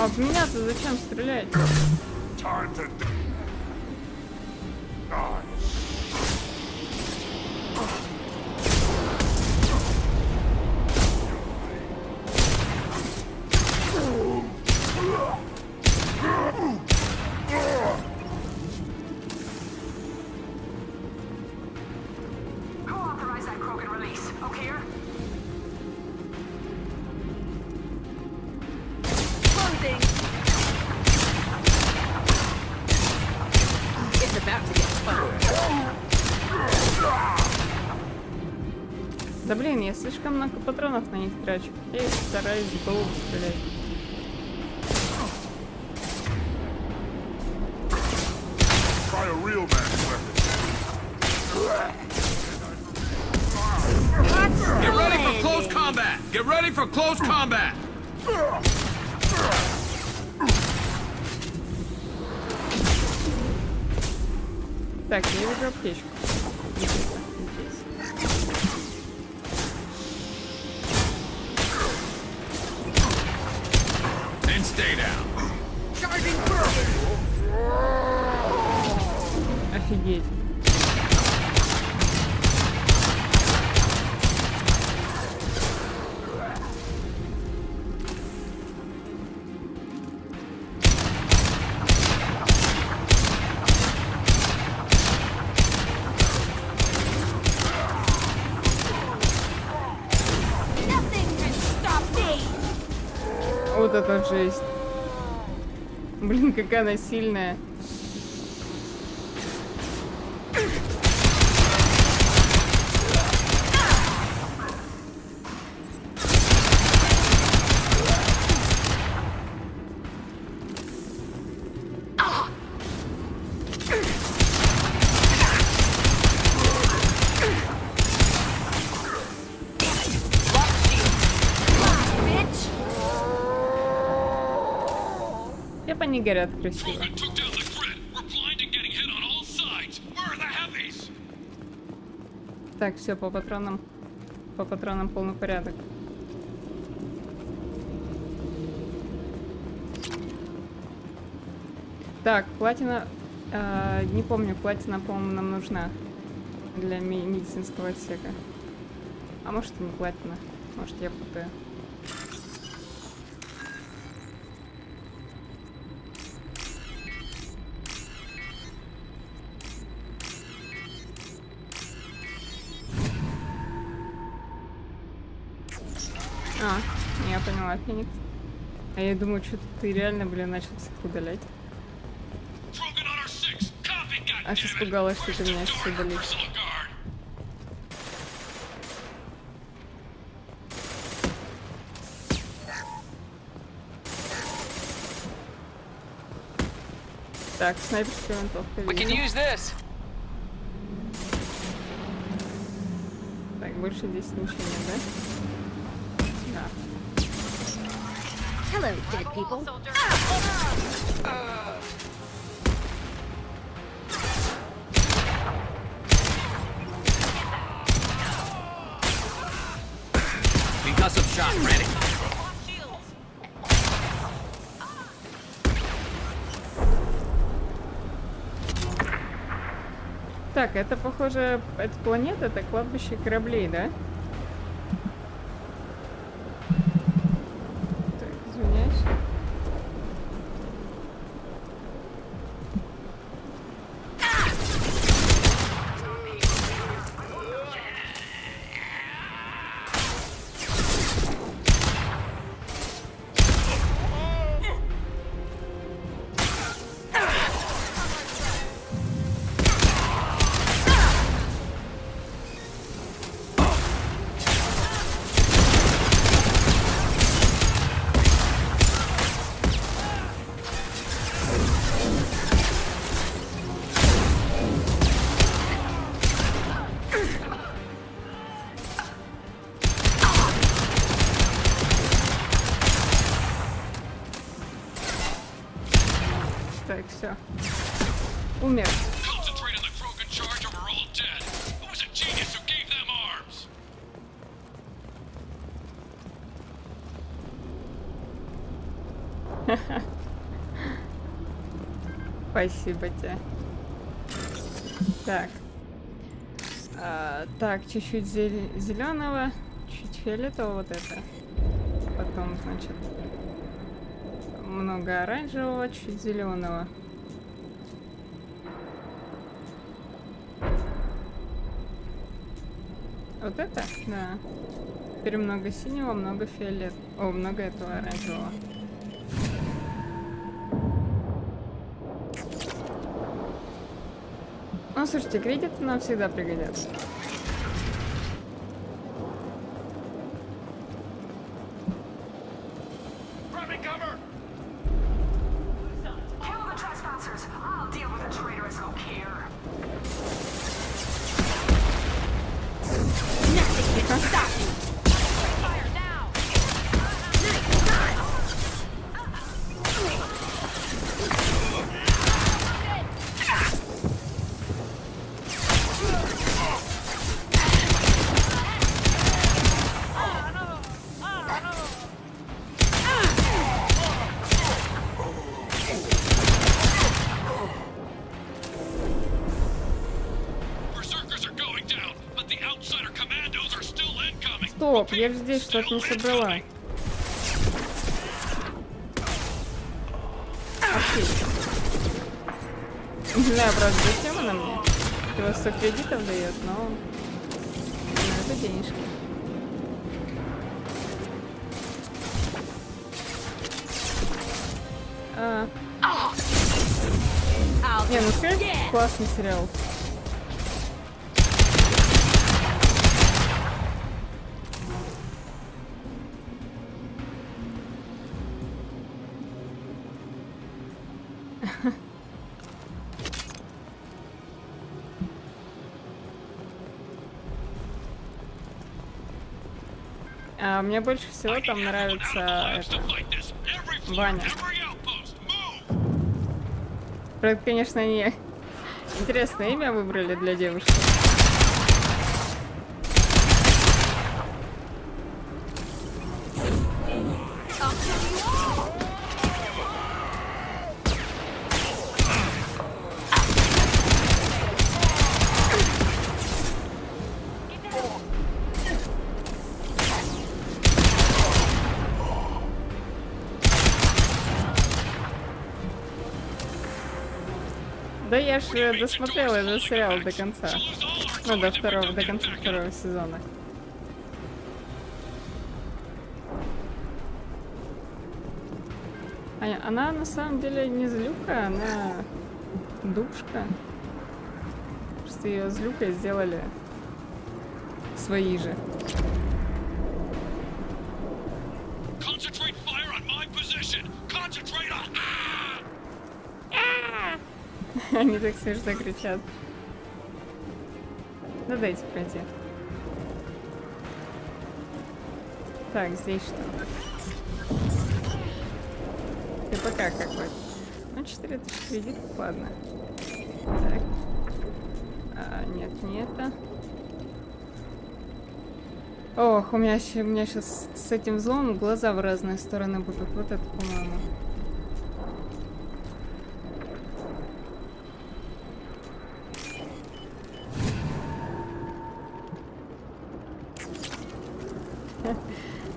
А в меня-то зачем стрелять? Who authorized that Krogan release? Okir? Closing! It's about to get fun. Да блин, я слишком много патронов на них трачу. Я стараюсь в голову стрелять. Try a real man's weapon. Get ready for close combat! Get ready for close combat! Так, я вижу аптечку. Здесь. And stay down. Офигеть. Вот это жесть. Блин, какая она сильная. они горят красиво. Так, все, по патронам полный порядок. Так, платина, не помню, платина, по-моему, нам нужна для медицинского отсека. А может и не платина, может я путаю. Я поняла, Феникс. А я думаю, что ты реально, блин, начал всех удалять. Аж испугалась, что ты меня сейчас удалишь. Так, снайперская винтовка. Так, больше здесь ничего нет, да? Да. Hello, dead people. Concussive shot ready. Так, это похоже, это планета, это кладбище кораблей, да? Так, извиняюсь. Так, все. Умер. Спасибо тебе. Так. Так, чуть-чуть зеленого, чуть фиолетового, вот это. Потом, значит, много оранжевого, чуть зеленого. Вот это? Да. Теперь много синего, много фиолетового. О, много этого оранжевого. Ну, слушайте, кредиты нам всегда пригодятся. Стоп, я же здесь что-то не собрала. Окей. Не знаю, правда, зачем она мне. Его 100 кредитов дает, но это денежки. Не, ну скажи, классный сериал. Мне больше всего там нравится это, Ваня. Правда, конечно, они интересное имя выбрали для девушки. Да я ж досмотрела этот сериал до конца. Ну, до конца второго сезона. Она на самом деле не злюка, она душка. Просто ее злюкой сделали свои же. Они так смешно кричат. Ну дайте пройти. Так, здесь что? Ты пока какой? Ну, 4000 кредитов, ладно. Так. Нет, не это. Ох, у меня сейчас с этим взломом глаза в разные стороны будут. Вот это, по-моему.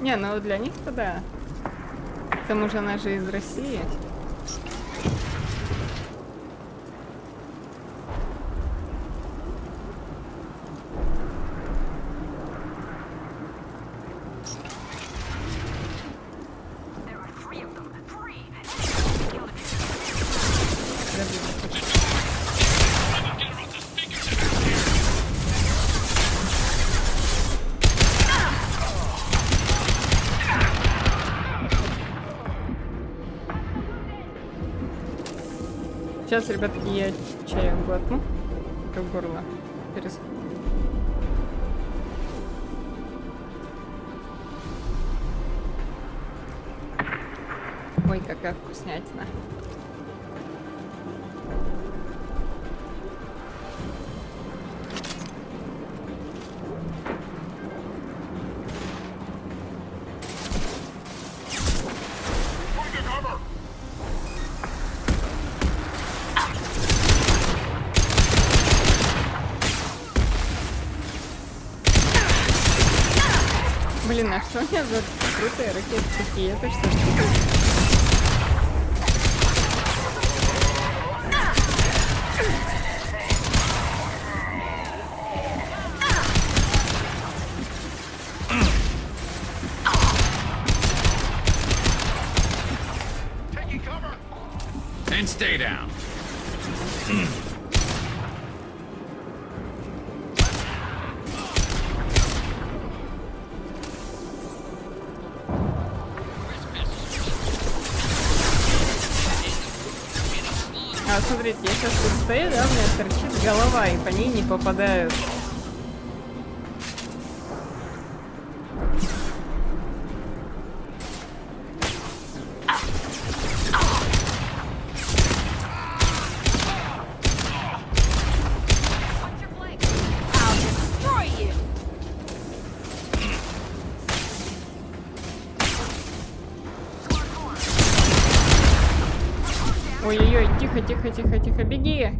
Не, ну для них-то да. К тому же она же из России. Сейчас, ребятки, я чаю глотну, как горло пересохло. Ой, какая вкуснятина. Блин, а что у меня за крутые ракеты такие? Это что? And stay down. А, смотрите, я сейчас тут стою, да, у меня торчит голова, и по ней не попадают. Ой-ой-ой, тихо, тихо, тихо, тихо, беги!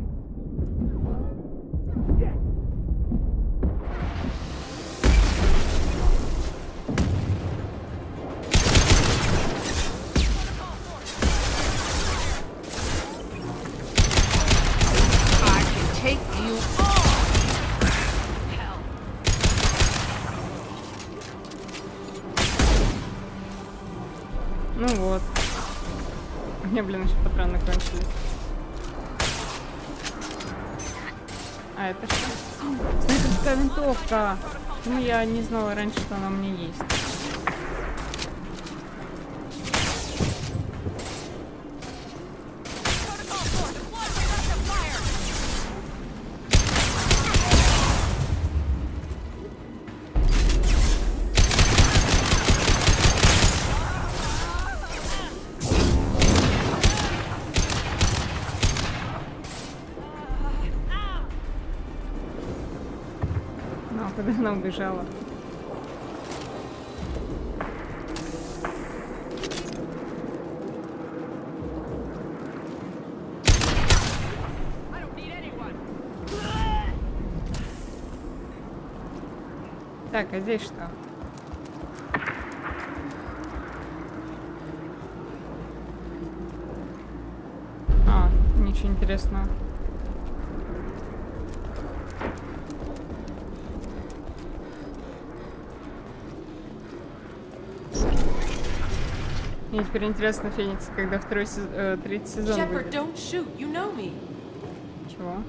Ну вот. У меня, блин, еще патроны кончились. А это что? Снайперская винтовка! Ну, я не знала раньше, что она у меня есть. Ну, а куда она убежала? Так, а здесь что? А, ничего интересного. Мне теперь интересно, Феникс, когда третий сезон будет. Don't shoot, you know me. Чего?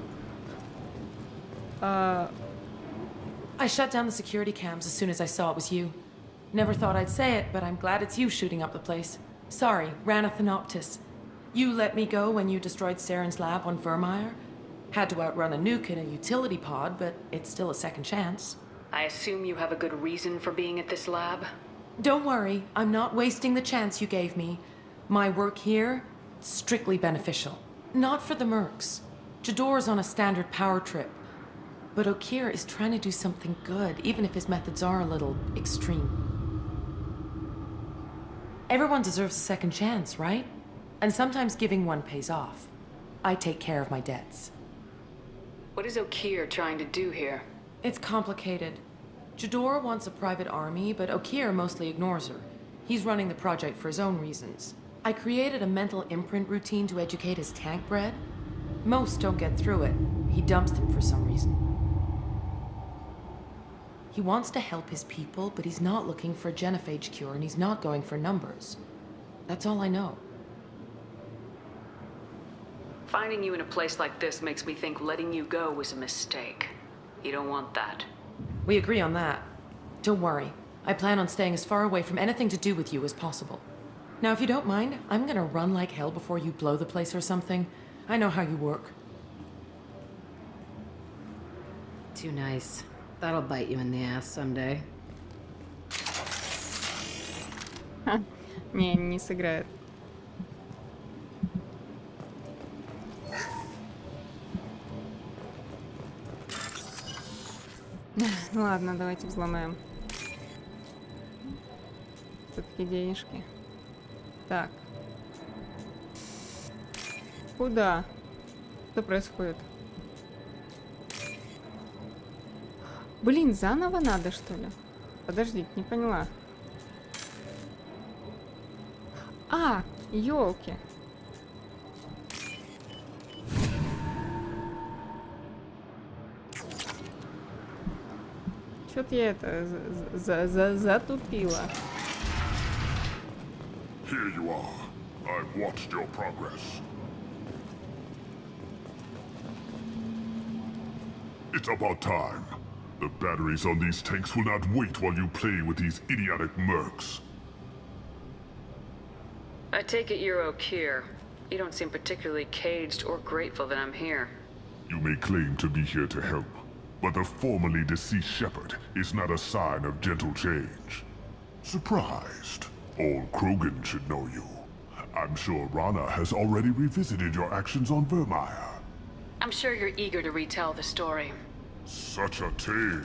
I shut down the security cams as soon as I saw it was you. Never thought I'd say it, but I'm glad it's you shooting up the place. Sorry, ran a Thanoptis. You let me go when you destroyed Saren's lab on Vermeer. Had to outrun a nuke in a utility pod, but it's still a second chance. I assume you have a good reason for being at this lab? Don't worry, I'm not wasting the chance you gave me. My work here, strictly beneficial. Not for the mercs. Jador's on a standard power trip. But Okir is trying to do something good, even if his methods are a little extreme. Everyone deserves a second chance, right? And sometimes giving one pays off. I take care of my debts. What is Okir trying to do here? It's complicated. Jador wants a private army, but Okir mostly ignores her. He's running the project for his own reasons. I created a mental imprint routine to educate his tank bred. Most don't get through it. He dumps them for some reason. He wants to help his people, but he's not looking for a genophage cure, and he's not going for numbers. That's all I know. Finding you in a place like this makes me think letting you go was a mistake. You don't want that. We agree on that. Don't worry. I plan on staying as far away from anything to do with you as possible. Now, if you don't mind, I'm gonna run like hell before you blow the place or something. I know how you work. Too nice. That'll bite you in the ass someday. Не сыграет. Ладно, давайте взломаем. Все-таки денежки. Так. Куда? Что происходит? Блин, заново надо, что ли? Подождите, не поняла. А, ёлки. Что-то я это затупила. Here you are. I've watched your progress. It's about time. The batteries on these tanks will not wait while you play with these idiotic mercs. I take it you're Okir. You don't seem particularly caged or grateful that I'm here. You may claim to be here to help, but the formerly deceased shepherd is not a sign of gentle change. Surprised? Old Krogan should know you. I'm sure Rana has already revisited your actions on Vermeer. I'm sure you're eager to retell the story. Such a tale.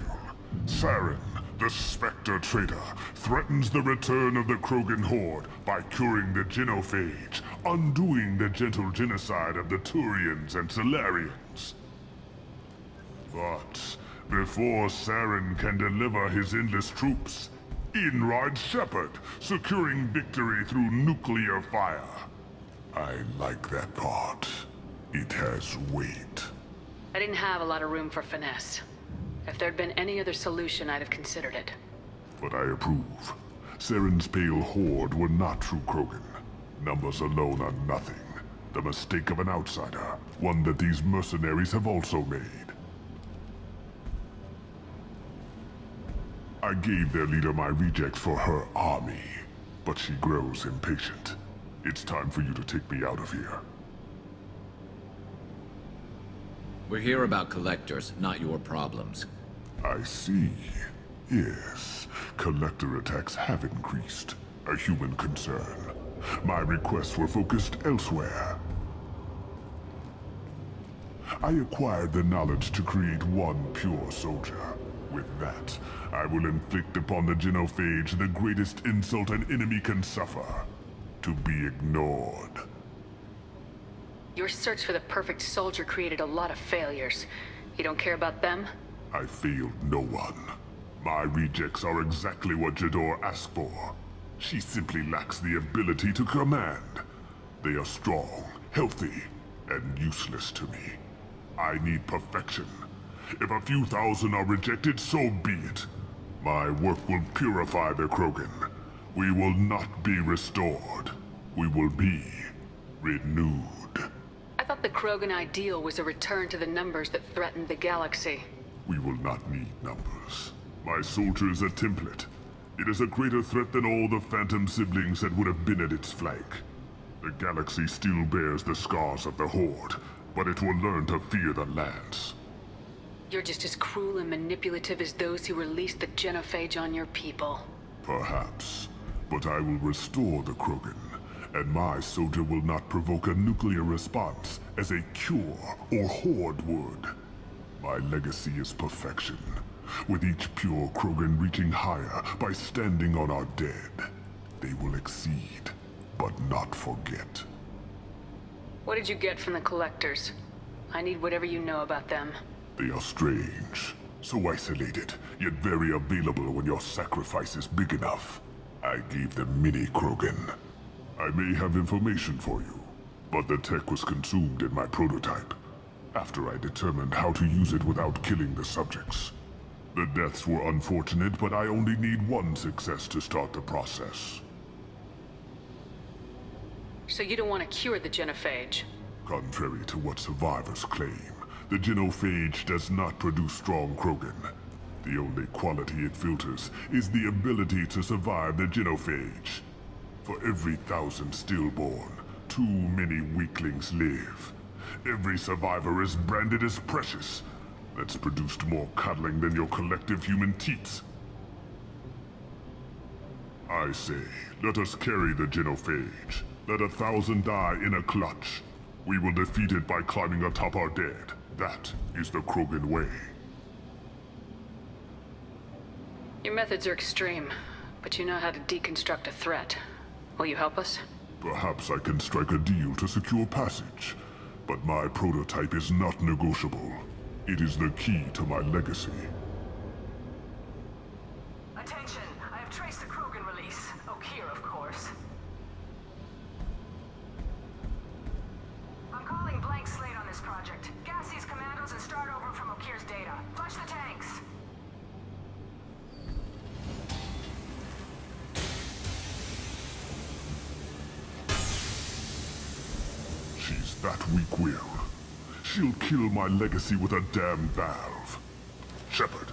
Saren, the Spectre traitor, threatens the return of the Krogan horde by curing the genophage, undoing the gentle genocide of the Turians and Solarians. But before Saren can deliver his endless troops, in rides Shepard, securing victory through nuclear fire. I like that part. It has weight. I didn't have a lot of room for finesse. If there'd been any other solution, I'd have considered it. But I approve. Saren's pale horde were not true Krogan. Numbers alone are nothing. The mistake of an outsider, one that these mercenaries have also made. I gave their leader my rejects for her army, but she grows impatient. It's time for you to take me out of here. We're here about collectors, not your problems. I see. Yes, collector attacks have increased. A human concern. My requests were focused elsewhere. I acquired the knowledge to create one pure soldier. With that, I will inflict upon the genophage the greatest insult an enemy can suffer. To be ignored. Your search for the perfect soldier created a lot of failures. You don't care about them? I failed no one. My rejects are exactly what Jador asked for. She simply lacks the ability to command. They are strong, healthy, and useless to me. I need perfection. If a few thousand are rejected, so be it. My work will purify the Krogan. We will not be restored. We will be renewed. I thought the Krogan ideal was a return to the numbers that threatened the galaxy. We will not need numbers. My soldier is a template. It is a greater threat than all the Phantom siblings that would have been at its flank. The galaxy still bears the scars of the Horde, but it will learn to fear the Lance. You're just as cruel and manipulative as those who released the genophage on your people. Perhaps. But I will restore the Krogan, and my soldier will not provoke a nuclear response as a cure or Horde would. My legacy is perfection, with each pure Krogan reaching higher by standing on our dead. They will exceed, but not forget. What did you get from the collectors? I need whatever you know about them. They are strange, so isolated, yet very available when your sacrifice is big enough. I gave them mini Krogan. I may have information for you, but the tech was consumed in my prototype, after I determined how to use it without killing the subjects. The deaths were unfortunate, but I only need one success to start the process. So you don't want to cure the genophage? Contrary to what survivors claim, the genophage does not produce strong Krogan. The only quality it filters is the ability to survive the genophage. For every 1,000 stillborn, too many weaklings live. Every survivor is branded as precious. That's produced more cuddling than your collective human teats. I say, let us carry the genophage. Let 1,000 die in a clutch. We will defeat it by climbing atop our dead. That is the Krogan way. Your methods are extreme, but you know how to deconstruct a threat. Will you help us? Perhaps I can strike a deal to secure passage, but my prototype is not negotiable. It is the key to my legacy. Attention, I have traced the Krogan release. Okeer, of course. I'm calling blank slate on this project. Gas these commandos and start over from Okeer's data. Flush the tanks. She's that weak-willed. She'll kill my legacy with a damn valve. Shepard,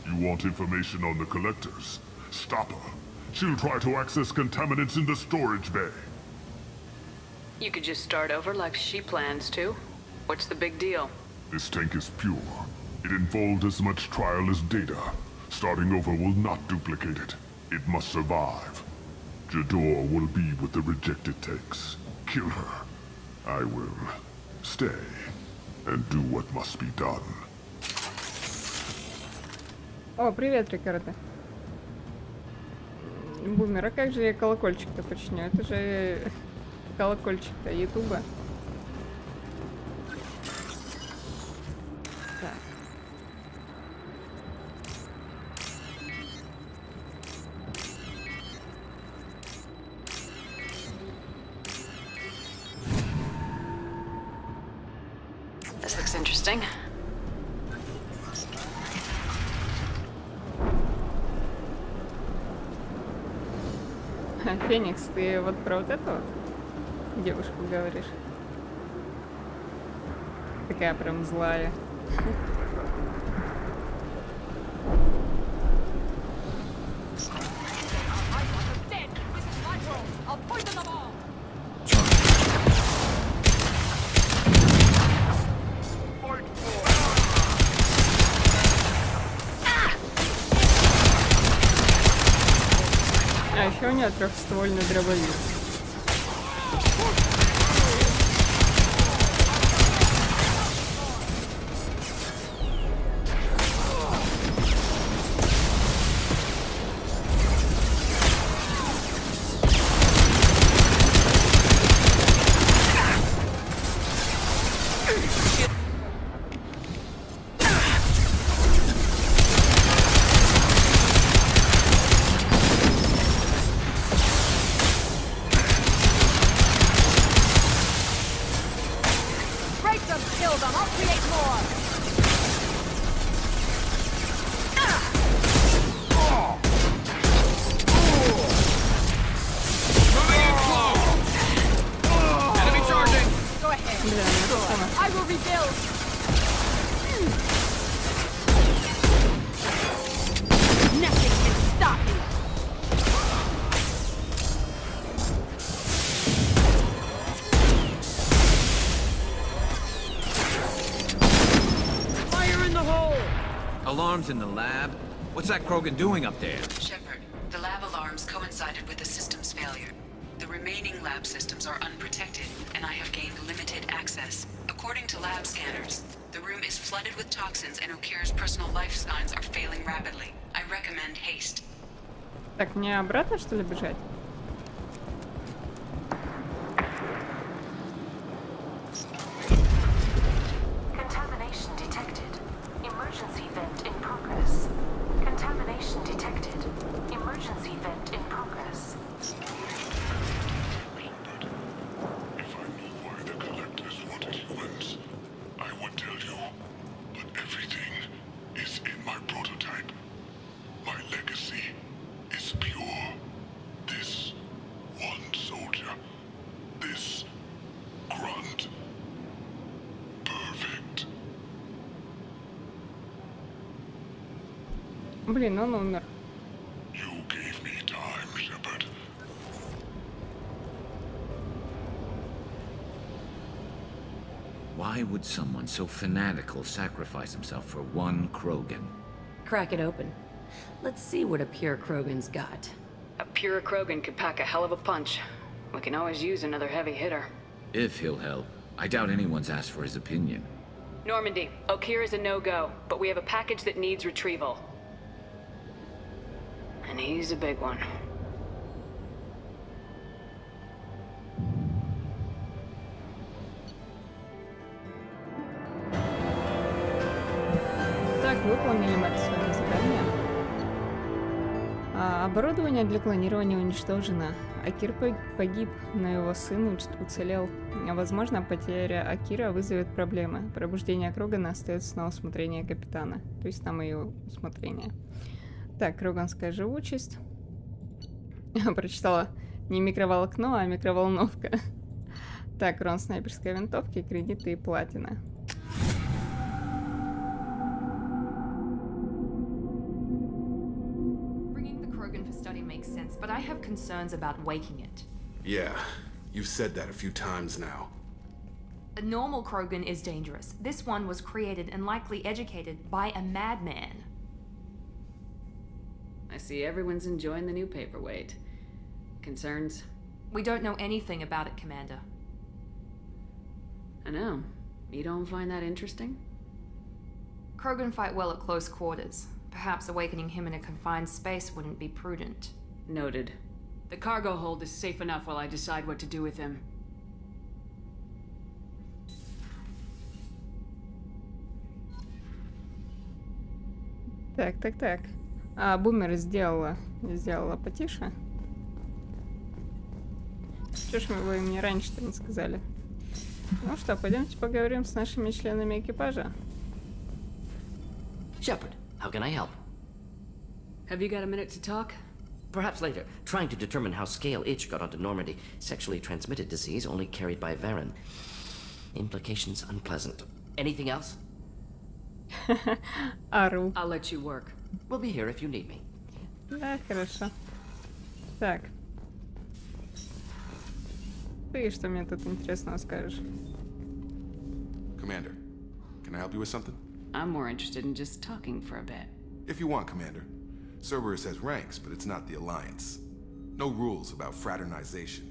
you want information on the collectors? Stop her. She'll try to access contaminants in the storage bay. You could just start over like she plans to. What's the big deal? This tank is pure. It involved as much trial as data. Starting over will not duplicate it. It must survive. Jador will be with the rejected tanks. Kill her. I will stay and do what must be done. О, привет, Рикардо. Бумер, а как же я колокольчик-то починю? Это же колокольчик-то Ютуба. Так. This looks interesting. Феникс, ты вот про вот эту вот девушку говоришь? Такая прям злая. А еще у нее трехствольный дробовик. alarms in the lab? What's that Krogan doing up there? Shepard, the lab alarms coincided with the system's failure. The remaining lab systems are unprotected, and I have gained limited access. According to lab scanners, the room is flooded with toxins and Okira's personal life signs are failing rapidly. I recommend haste. Так, мне обратно, что ли, бежать? Contamination detected. Emergency vent in progress. Contamination detected. Emergency vent in progress. If I knew why the collectors wanted humans, I would tell you. But everything is in my prototype. My legacy is pure. This one soldier. This grunt. Perfect. Блин, он умер. You gave me time, Shepard. Why would someone so fanatical sacrifice himself for one Krogan? Crack it open. Let's see what a pure Krogan's got. A pure Krogan could pack a hell of a punch. We can always use another heavy hitter. If he'll help. I doubt anyone's asked for his opinion. Normandy, Okira's a no-go, but we have a package that needs retrieval. And he's a big one. Так, выполнили мы это свое задание. Оборудование для клонирования уничтожено. Акир погиб, но его сын уцелел. Возможно, потеря Акира вызовет проблемы. Пробуждение Крогана остается на усмотрение капитана. То есть на мое усмотрение. Так, кроганская живучесть. Прочитала не микроволокно, а микроволновка. Так, урон снайперской винтовки, кредиты и платина. Bringing the Krogan for study makes sense, but I have concerns about waking it. Yeah, you've said that a few times now. A normal Krogan is dangerous. This one was created and likely educated by a madman. I see everyone's enjoying the new paperweight. Concerns? We don't know anything about it, Commander. I know. You don't find that interesting? Krogan fight well at close quarters. Perhaps awakening him in a confined space wouldn't be prudent. Noted. The cargo hold is safe enough while I decide what to do with him. Так. Бумер сделала потише. Чё ж вы мне раньше-то не сказали? Ну что, пойдемте поговорим с нашими членами экипажа. Shepard, how can I help? Have you got a minute to talk? Perhaps later. Trying to determine how scale itch got onto Normandy. Sexually transmitted disease only carried by Varen. Implications unpleasant. Anything else? Ару. I'll let you work. We'll be here if you need me. Да, хорошо. Так. Ты что мне тут интересного скажешь? Commander, can I help you with something? I'm more interested in just talking for a bit. If you want, Commander. Cerberus has ranks, but it's not the Alliance. No rules about fraternization.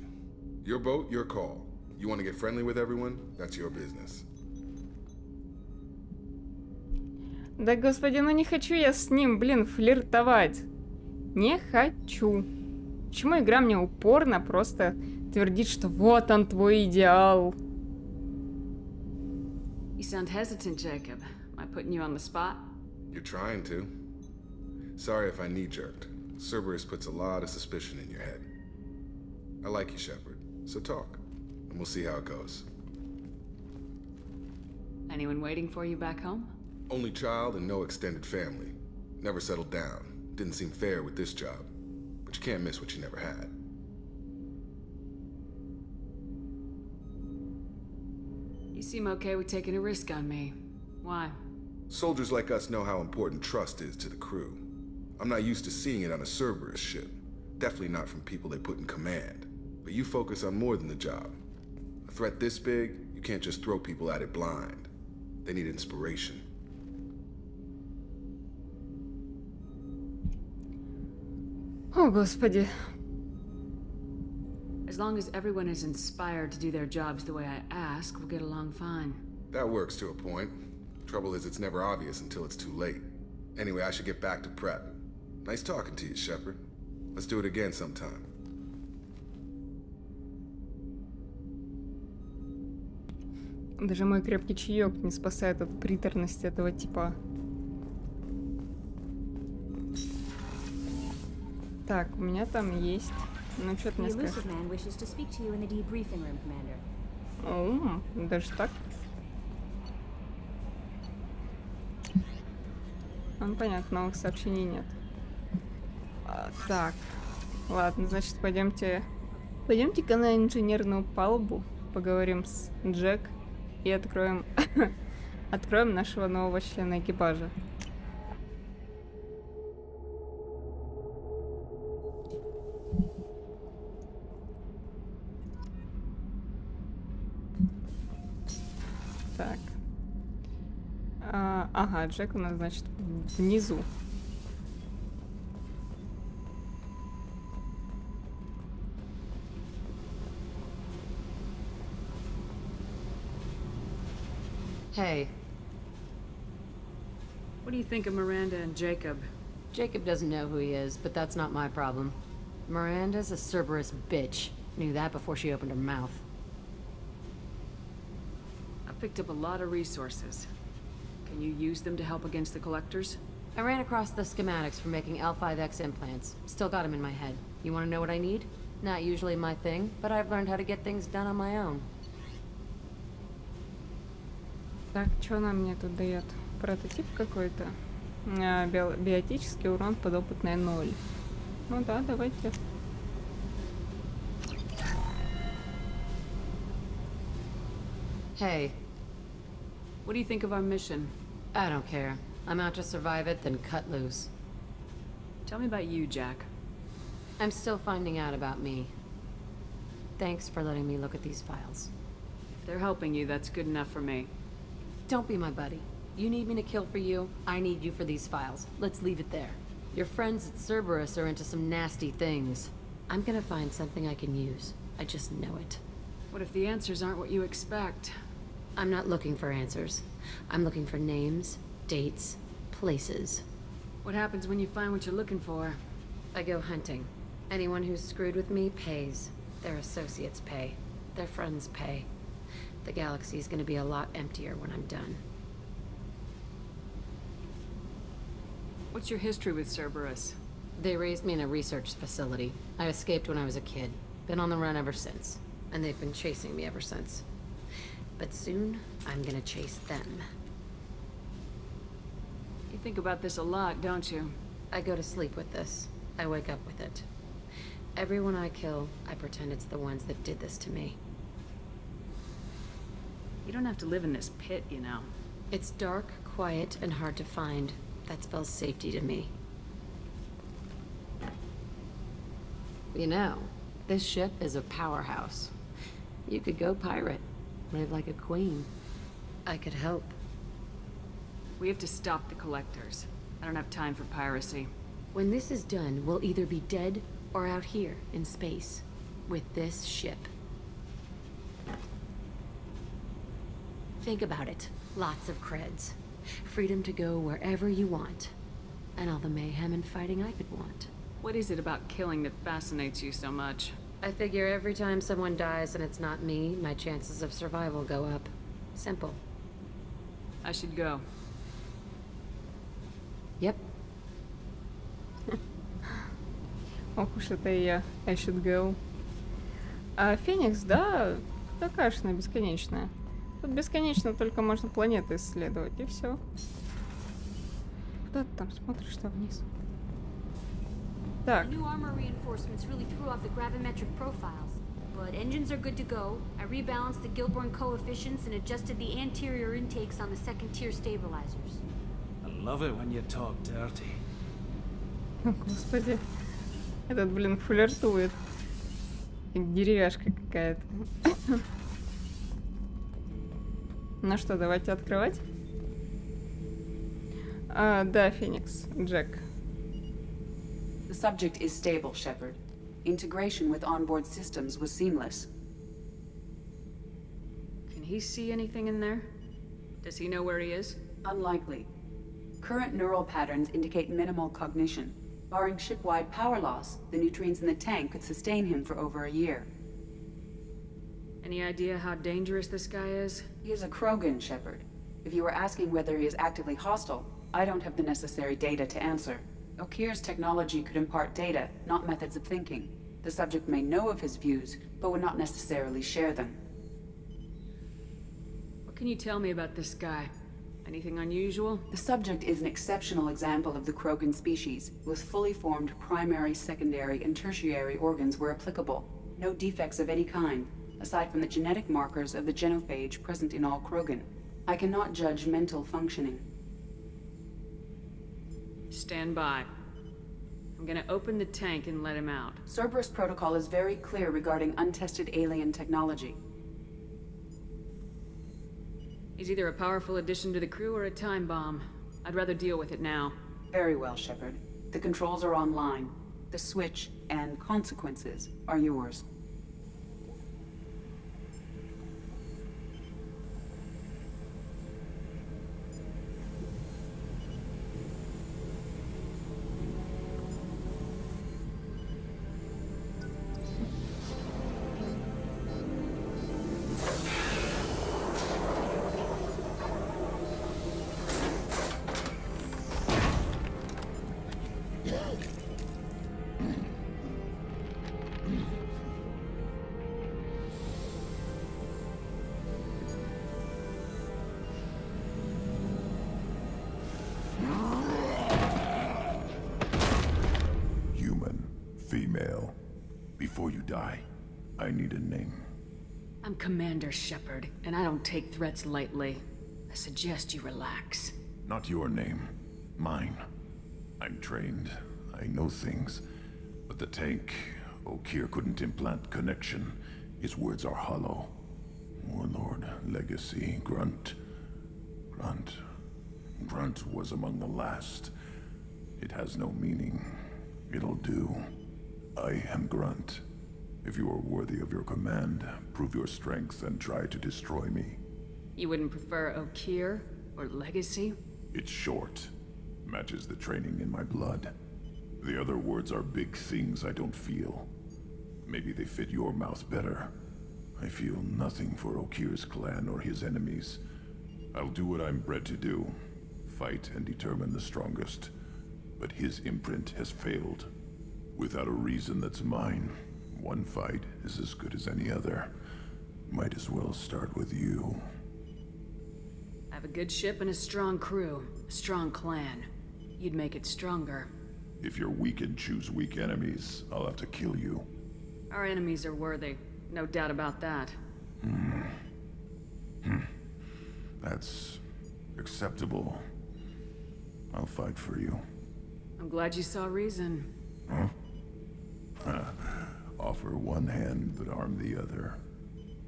Your boat, your call. You want to get friendly with everyone? That's your business. Да, господи, ну не хочу я с ним, блин, флиртовать. Не хочу. Почему игра мне упорно просто твердит, что вот он, твой идеал? You sound hesitant, Jacob. Am I putting you on the spot? You're trying to. Sorry if I knee-jerked. Cerberus puts a lot of suspicion in your head. I like you, Shepard. So talk, and we'll see how it goes. Anyone waiting for you back home? Only child and no extended family. Never settled down. Didn't seem fair with this job. But you can't miss what you never had. You seem okay with taking a risk on me. Why? Soldiers like us know how important trust is to the crew. I'm not used to seeing it on a Cerberus ship. Definitely not from people they put in command. But you focus on more than the job. A threat this big, you can't just throw people at it blind. They need inspiration. О, господи. As long as everyone is inspired to do their jobs the way I ask, we'll get along fine. That works to a point. Trouble is, it's never obvious until it's too late. Anyway, I should get back to prep. Nice talking to you, Shepard. Let's do it again sometime. Даже мой крепкий чаек не спасает от приторности этого типа. Так, у меня там есть. Ну, что ты мне скажешь? О, даже так? Ну, понятно, новых сообщений нет. Так, ладно, значит, пойдемте-ка на инженерную палубу, поговорим с Джек и откроем откроем нашего нового члена экипажа. Так. Ага, Джек у нас, значит, внизу. Hey. What do you think of Miranda and Jacob? Jacob doesn't know who he is, but that's not my problem. Miranda's a Cerberus bitch. Knew that before she opened her mouth. I've picked up a lot of resources. Can you use them to help against the collectors? I ran across the schematics for making L5X implants. Still got them in my head. You want to know what I need? Not usually my thing, but I've learned how to get things done on my own. Так, что она мне тут дает? Прототип какой-то. Биотический урон подопытный 0. Ну да, давайте. Hey. What do you think of our mission? I don't care. I'm out to survive it, then cut loose. Tell me about you, Jack. I'm still finding out about me. Thanks for letting me look at these files. If they're helping you, that's good enough for me. Don't be my buddy. You need me to kill for you, I need you for these files. Let's leave it there. Your friends at Cerberus are into some nasty things. I'm gonna find something I can use. I just know it. What if the answers aren't what you expect? I'm not looking for answers. I'm looking for names, dates, places. What happens when you find what you're looking for? I go hunting. Anyone who's screwed with me pays. Their associates pay. Their friends pay. The galaxy's gonna be a lot emptier when I'm done. What's your history with Cerberus? They raised me in a research facility. I escaped when I was a kid. Been on the run ever since. And they've been chasing me ever since. But soon, I'm gonna chase them. You think about this a lot, don't you? I go to sleep with this. I wake up with it. Everyone I kill, I pretend it's the ones that did this to me. You don't have to live in this pit, you know. It's dark, quiet, and hard to find. That spells safety to me. You know, this ship is a powerhouse. You could go pirate. Live like a queen. I could help. We have to stop the collectors. I don't have time for piracy. When this is done, we'll either be dead or out here in space. With this ship. Think about it. Lots of creds. Freedom to go wherever you want. And all the mayhem and fighting I could want. What is it about killing that fascinates you so much? I figure every time someone dies and it's not me, my chances of survival go up. Simple. I should go. Yep. Ох уж это и я. I should go. А Феникс, да, такая же бесконечная. Тут бесконечно только можно планеты исследовать, и все. Куда ты там смотришь, что вниз? Так. The new armor reinforcements really threw off the gravimetric profiles, but engines are good to go. I rebalanced the Gilborn coefficients and adjusted the anterior intakes on the second-tier stabilizers. I love it when you talk dirty. О, господи. Этот, блин, флиртует. Как деревяшка какая-то. Ну что, давайте открывать. Да, Феникс, Джек. The subject is stable, Shepard. Integration with onboard systems was seamless. Can he see anything in there? Does he know where he is? Unlikely. Current neural patterns indicate minimal cognition. Barring ship-wide power loss, the nutrients in the tank could sustain him for over a year. Any idea how dangerous this guy is? He is a Krogan, Shepard. If you were asking whether he is actively hostile, I don't have the necessary data to answer. Okir's technology could impart data, not methods of thinking. The subject may know of his views, but would not necessarily share them. What can you tell me about this guy? Anything unusual? The subject is an exceptional example of the Krogan species, with fully formed primary, secondary, and tertiary organs where applicable. No defects of any kind, aside from the genetic markers of the genophage present in all Krogan. I cannot judge mental functioning. Stand by. I'm gonna open the tank and let him out. Cerberus protocol is very clear regarding untested alien technology. He's either a powerful addition to the crew or a time bomb. I'd rather deal with it now. Very well, Shepard. The controls are online. The switch and consequences are yours. Female. Before you die, I need a name. I'm Commander Shepard, and I don't take threats lightly. I suggest you relax. Not your name. Mine. I'm trained. I know things. But the tank, Okir couldn't implant connection. His words are hollow. Warlord, legacy, Grunt. Grunt was among the last. It has no meaning. It'll do. I am Grunt. If you are worthy of your command, prove your strength and try to destroy me. You wouldn't prefer Okir or legacy? It's short. Matches the training in my blood. The other words are big things I don't feel. Maybe they fit your mouth better. I feel nothing for Okir's clan or his enemies. I'll do what I'm bred to do. Fight and determine the strongest. But his imprint has failed. Without a reason that's mine, one fight is as good as any other. Might as well start with you. I have a good ship and a strong crew. A strong clan. You'd make it stronger. If you're weak and choose weak enemies, I'll have to kill you. Our enemies are worthy. No doubt about that. That's acceptable. I'll fight for you. I'm glad you saw reason. Huh? Offer one hand but arm the other.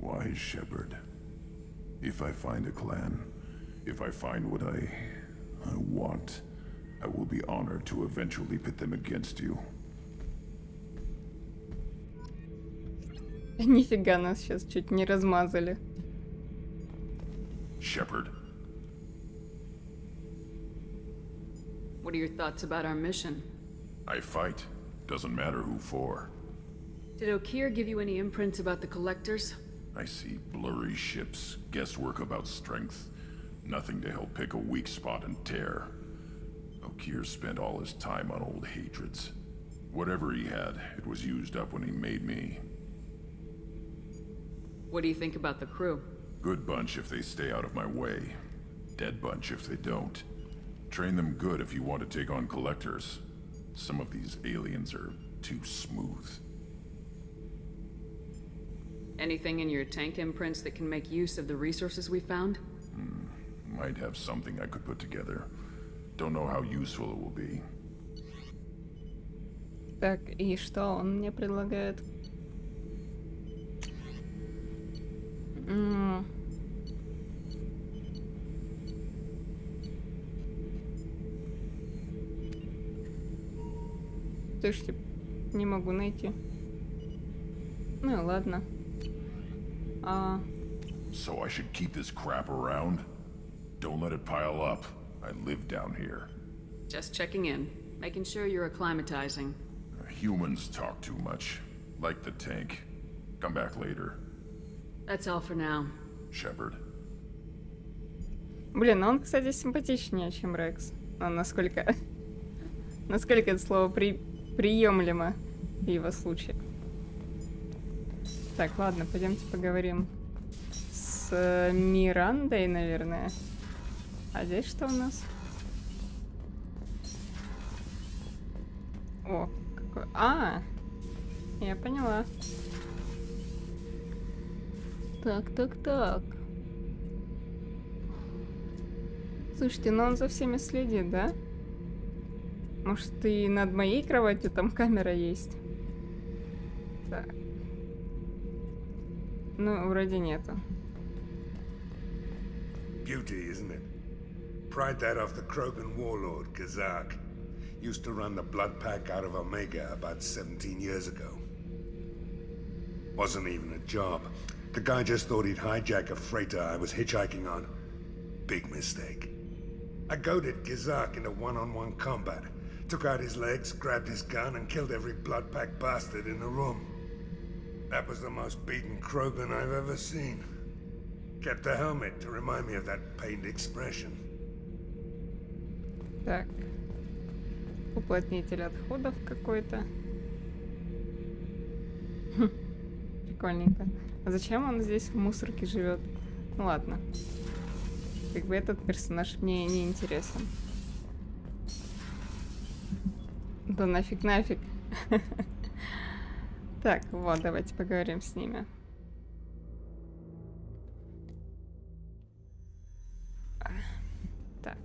Wise Shepard. If I find a clan, if I find what I want, I will be honored to eventually pit them against you. Нифига, нас сейчас чуть не размазали. Shepard. What are your thoughts about our mission? I fight. Doesn't matter who for. Did Okir give you any imprints about the collectors? I see blurry ships, guesswork about strength. Nothing to help pick a weak spot and tear. Okir spent all his time on old hatreds. Whatever he had, it was used up when he made me. What do you think about the crew? Good bunch if they stay out of my way. Dead bunch if they don't. Train them good if you want to take on collectors. Some of these aliens are too smooth. Anything in your tank imprints that can make use of the resources we found? Might have something I could put together. Don't know how useful it will be. Так, и что он мне предлагает? Слушайте, не могу найти. Ну и ладно. So I should keep this crap around? Don't let it pile up. I live down here. Just checking in, making sure you're acclimatizing. Humans talk too much. Like the tank. Come back later. That's all for now. Shepard. Блин, он, кстати, симпатичнее, чем Рекс. Но насколько это слово приемлемо в его случае. Так, ладно, пойдемте поговорим с Мирандой, наверное. А здесь что у нас? О, какой... Я поняла. Так. Слушайте, ну он за всеми следит, да? Может, и над моей кроватью там камера есть? Так. Ну, вроде нету. Beauty, isn't it? Pried that off the Krogan warlord, Kazak. Used to run the blood pack out of Omega about 17 years ago. Wasn't even a job. The guy just thought he'd hijack a freighter I was hitchhiking on. Big mistake. I goaded Kazak into one-on-one combat. Took out his legs, grabbed his gun, and killed every blood pack bastard in the room. That was the most beaten Krogan I've ever seen. Kept a helmet to remind me of that pained expression. Так. Уплотнитель отходов какой-то. Прикольненько. А зачем он здесь в мусорке живет? Ну ладно. Как бы этот персонаж мне не интересен. Да нафиг. Так, вот, давайте поговорим с ними. Так.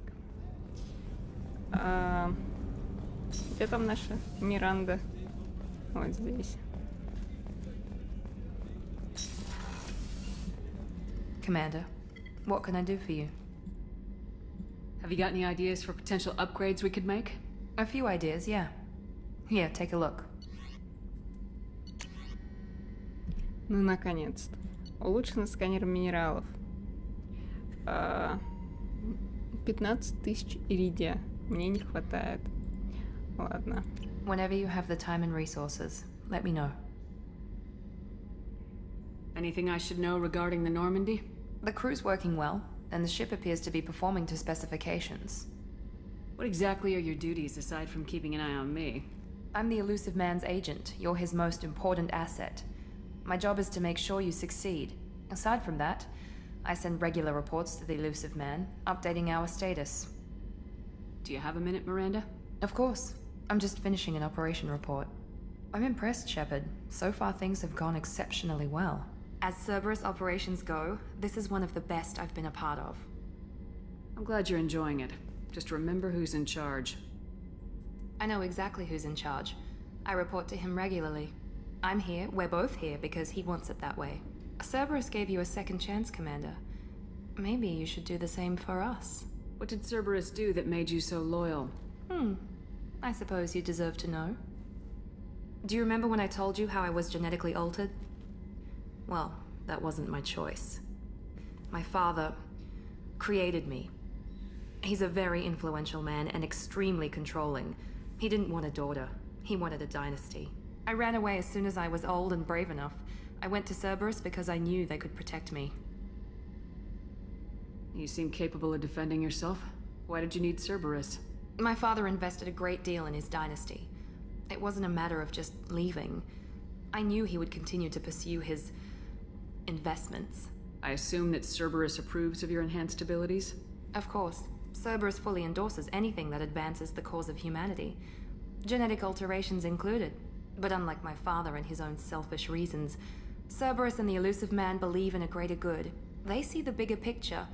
Где там наша Миранда? Вот здесь. Commander, what can I do for you? Have you got any ideas for potential upgrades we could make? A few ideas, yeah. Here, take a look. Ну, наконец-то. Улучшенный сканер минералов. 15 тысяч иридия. Мне не хватает. Ладно. Whenever you have the time and resources, let me know. Anything I should know regarding the Normandy? The crew's working well, and the ship appears to be performing to specifications. What exactly are your duties aside from keeping an eye on me? I'm the elusive man's agent. You're his most important asset. My job is to make sure you succeed. Aside from that, I send regular reports to the elusive man, updating our status. Do you have a minute, Miranda? Of course. I'm just finishing an operation report. I'm impressed, Shepard. So far things have gone exceptionally well. As Cerberus operations go, this is one of the best I've been a part of. I'm glad you're enjoying it. Just remember who's in charge. I know exactly who's in charge. I report to him regularly. I'm here, we're both here, because he wants it that way. Cerberus gave you a second chance, Commander. Maybe you should do the same for us. What did Cerberus do that made you so loyal? I suppose you deserve to know. Do you remember when I told you how I was genetically altered? Well, that wasn't my choice. My father created me. He's a very influential man and extremely controlling. He didn't want a daughter. He wanted a dynasty. I ran away as soon as I was old and brave enough. I went to Cerberus because I knew they could protect me. You seem capable of defending yourself. Why did you need Cerberus? My father invested a great deal in his dynasty. It wasn't a matter of just leaving. I knew he would continue to pursue his investments. I assume that Cerberus approves of your enhanced abilities? Of course. Cerberus fully endorses anything that advances the cause of humanity. Genetic alterations included. But unlike my father and his own selfish reasons, Cerberus and the elusive man believe in a greater good. They see the bigger picture,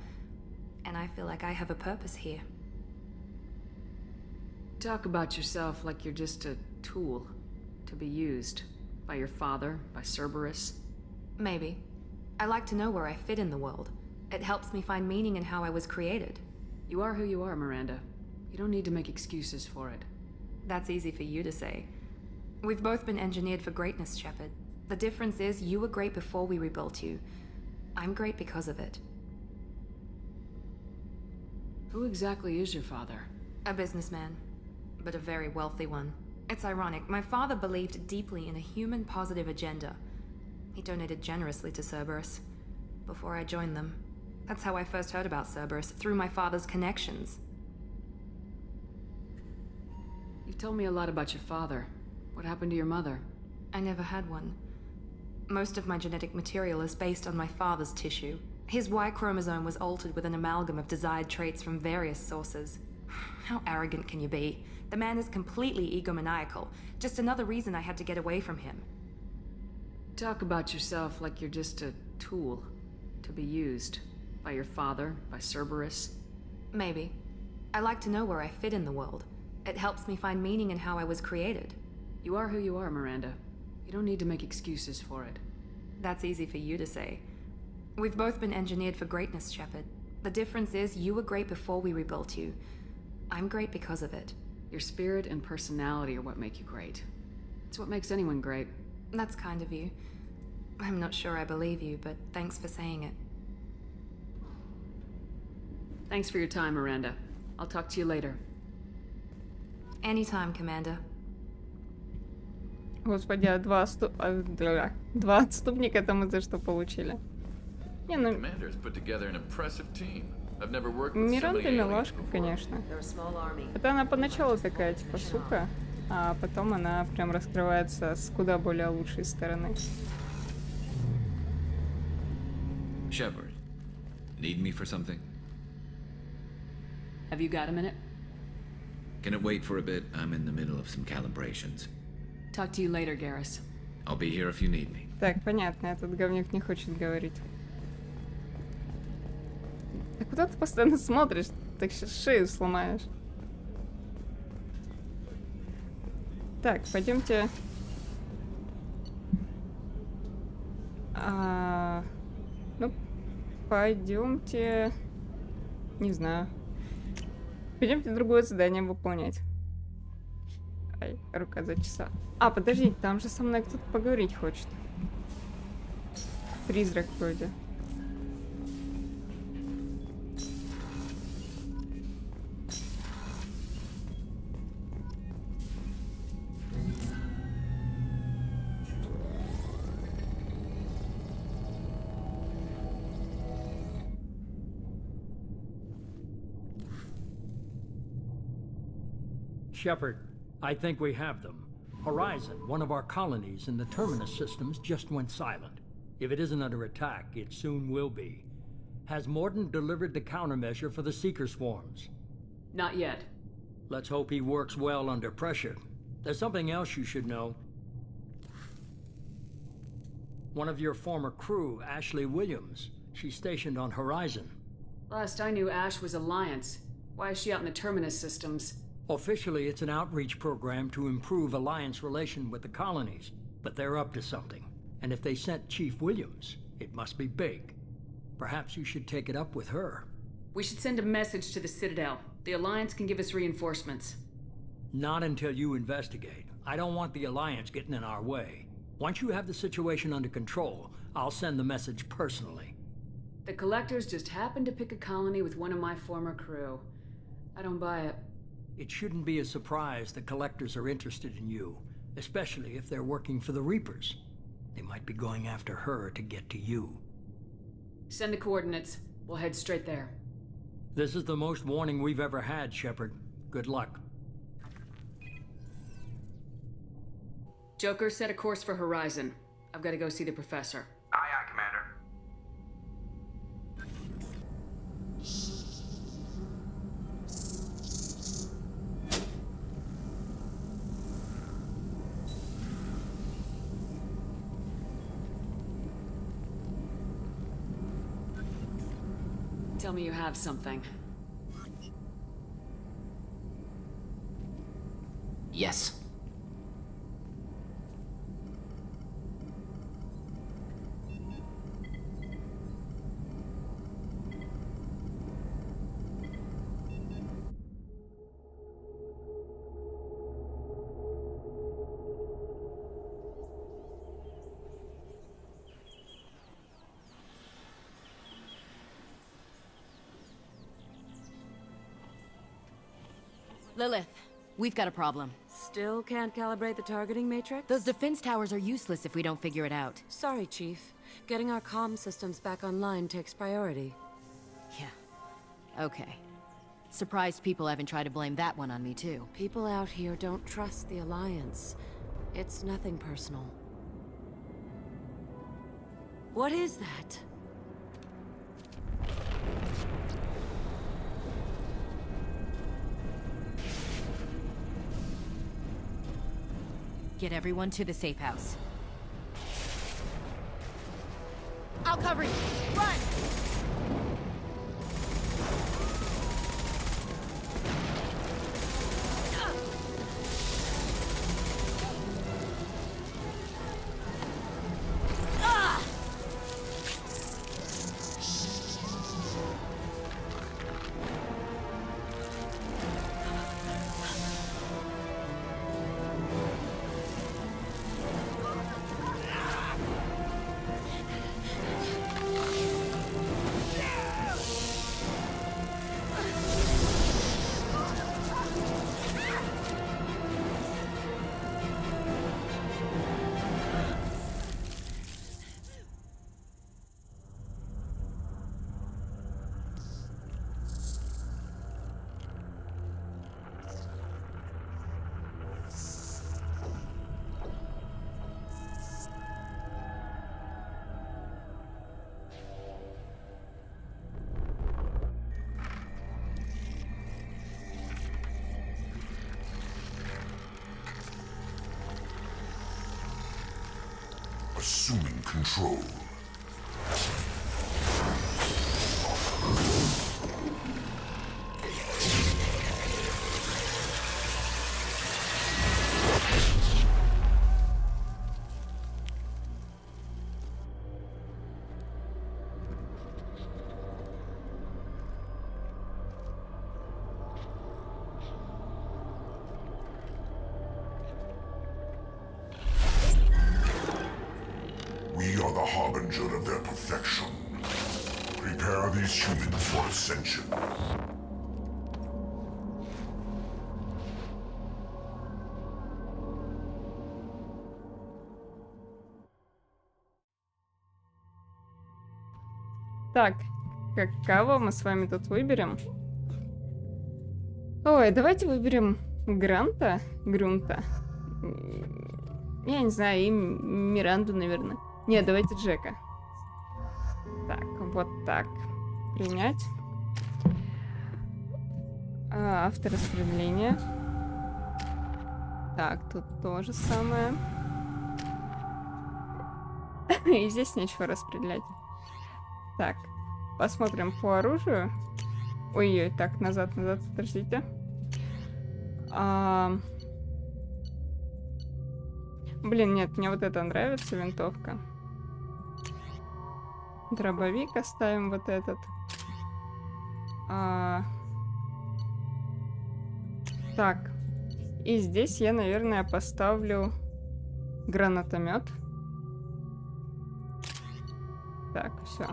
and I feel like I have a purpose here. Talk about yourself like you're just a tool to be used by your father, by Cerberus. Maybe. I like to know where I fit in the world. It helps me find meaning in how I was created. You are who you are, Miranda. You don't need to make excuses for it. That's easy for you to say. We've both been engineered for greatness, Shepard. The difference is you were great before we rebuilt you. I'm great because of it. Who exactly is your father? A businessman, but a very wealthy one. It's ironic, my father believed deeply in a human-positive agenda. He donated generously to Cerberus before I joined them. That's how I first heard about Cerberus, through my father's connections. You've told me a lot about your father. What happened to your mother? I never had one. Most of my genetic material is based on my father's tissue. His Y chromosome was altered with an amalgam of desired traits from various sources. How arrogant can you be? The man is completely egomaniacal. Just another reason I had to get away from him. Talk about yourself like you're just a tool to be used by your father, by Cerberus. Maybe. I like to know where I fit in the world. It helps me find meaning in how I was created. You are who you are, Miranda. You don't need to make excuses for it. That's easy for you to say. We've both been engineered for greatness, Shepard. The difference is you were great before we rebuilt you. I'm great because of it. Your spirit and personality are what make you great. It's what makes anyone great. That's kind of you. I'm not sure I believe you, but thanks for saying it. Thanks for your time, Miranda. I'll talk to you later. Anytime, Commander. Господи, а два отступника это мы за что получили? Не, ну... Миранда милашка, конечно. Это она поначалу такая, типа, сука, а потом она прям раскрывается с куда более лучшей стороны. Shepard, need me for something? Have you got a minute? Can it wait for a bit? I'm in the middle of some calibrations. Talk to you later, Garrus. I'll be here if you need me. Так, понятно, этот говнюк не хочет говорить. А куда ты постоянно смотришь? Так сейчас шею сломаешь. Так, пойдемте. Ну, пойдемте. Не знаю. Пойдемте другое задание выполнять. Ай, рука зачесала. А, подождите, там же со мной кто-то поговорить хочет. Призрак вроде. Shepard, I think we have them. Horizon, one of our colonies in the Terminus systems, just went silent. If it isn't under attack, it soon will be. Has Mordin delivered the countermeasure for the Seeker swarms? Not yet. Let's hope he works well under pressure. There's something else you should know. One of your former crew, Ashley Williams, she's stationed on Horizon. Last I knew, Ash was Alliance. Why is she out in the Terminus systems? Officially, it's an outreach program to improve Alliance relation with the colonies, but they're up to something. And if they sent Chief Williams, it must be big. Perhaps you should take it up with her. We should send a message to the Citadel. The Alliance can give us reinforcements. Not until you investigate. I don't want the Alliance getting in our way. Once you have the situation under control, I'll send the message personally. The Collectors just happened to pick a colony with one of my former crew. I don't buy it. It shouldn't be a surprise the Collectors are interested in you, especially if they're working for the Reapers. They might be going after her to get to you. Send the coordinates. We'll head straight there. This is the most warning we've ever had, Shepard. Good luck. Joker, set a course for Horizon. I've got to go see the Professor. Aye, aye, Commander. Tell me you have something. Yes. Lilith, we've got a problem. Still can't calibrate the targeting matrix? Those defense towers are useless if we don't figure it out. Sorry, Chief. Getting our comm systems back online takes priority. Yeah. Okay. Surprised people haven't tried to blame that one on me, too. People out here don't trust the Alliance. It's nothing personal. What is that? Get everyone to the safe house. I'll cover you. Run! Assuming control. We are the harbinger of their perfection. Prepare these humans for ascension. Так, кого мы с вами тут выберем? Ой, давайте выберем Грунта. Я не знаю, и Миранду, наверное. Нет, давайте Джека. Так, вот так. Принять. Автораспределение. Так, тут то же самое. И здесь нечего распределять. Так, посмотрим по оружию. Ой-ой, так, назад, подождите. Блин, нет, мне вот это нравится, винтовка. Дробовик оставим вот этот. Так. И здесь я, наверное, поставлю гранатомет. Так, все.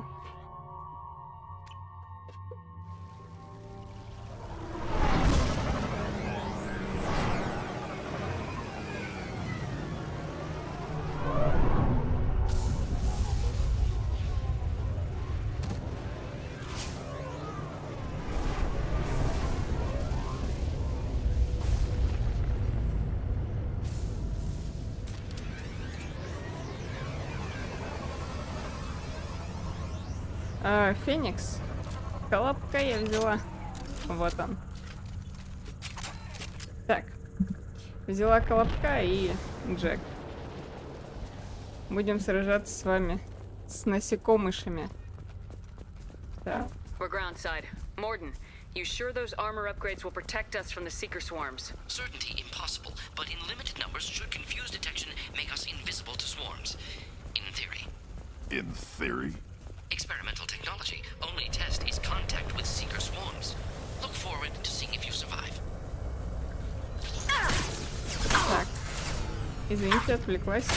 Феникс. Колобка я взяла. Вот он. Так. Взяла Колобка и Джек. Будем сражаться с вами с насекомышами. Так. We're groundside. Morden, you sure those armor upgrades will protect us from the seeker swarms? Certainty impossible, but in limited numbers should confuse detection make us invisible to swarms. In theory. In theory? Experimental technology. Only test is contact with seeker swarms. Look forward to seeing if you survive. Так. Извините, отвлеклась.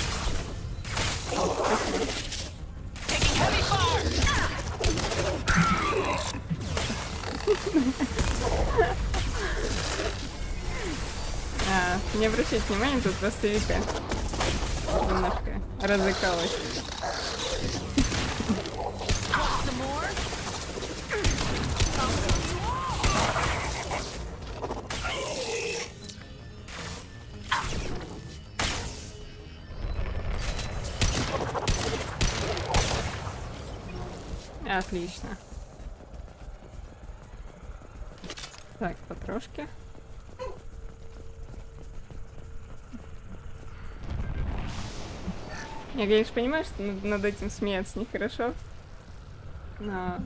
Не обращайте внимания, тут просто Вика немножко разыкалась. Отлично. Так, потрошки. Я, конечно, понимаю, что над этим смеяться нехорошо. Но...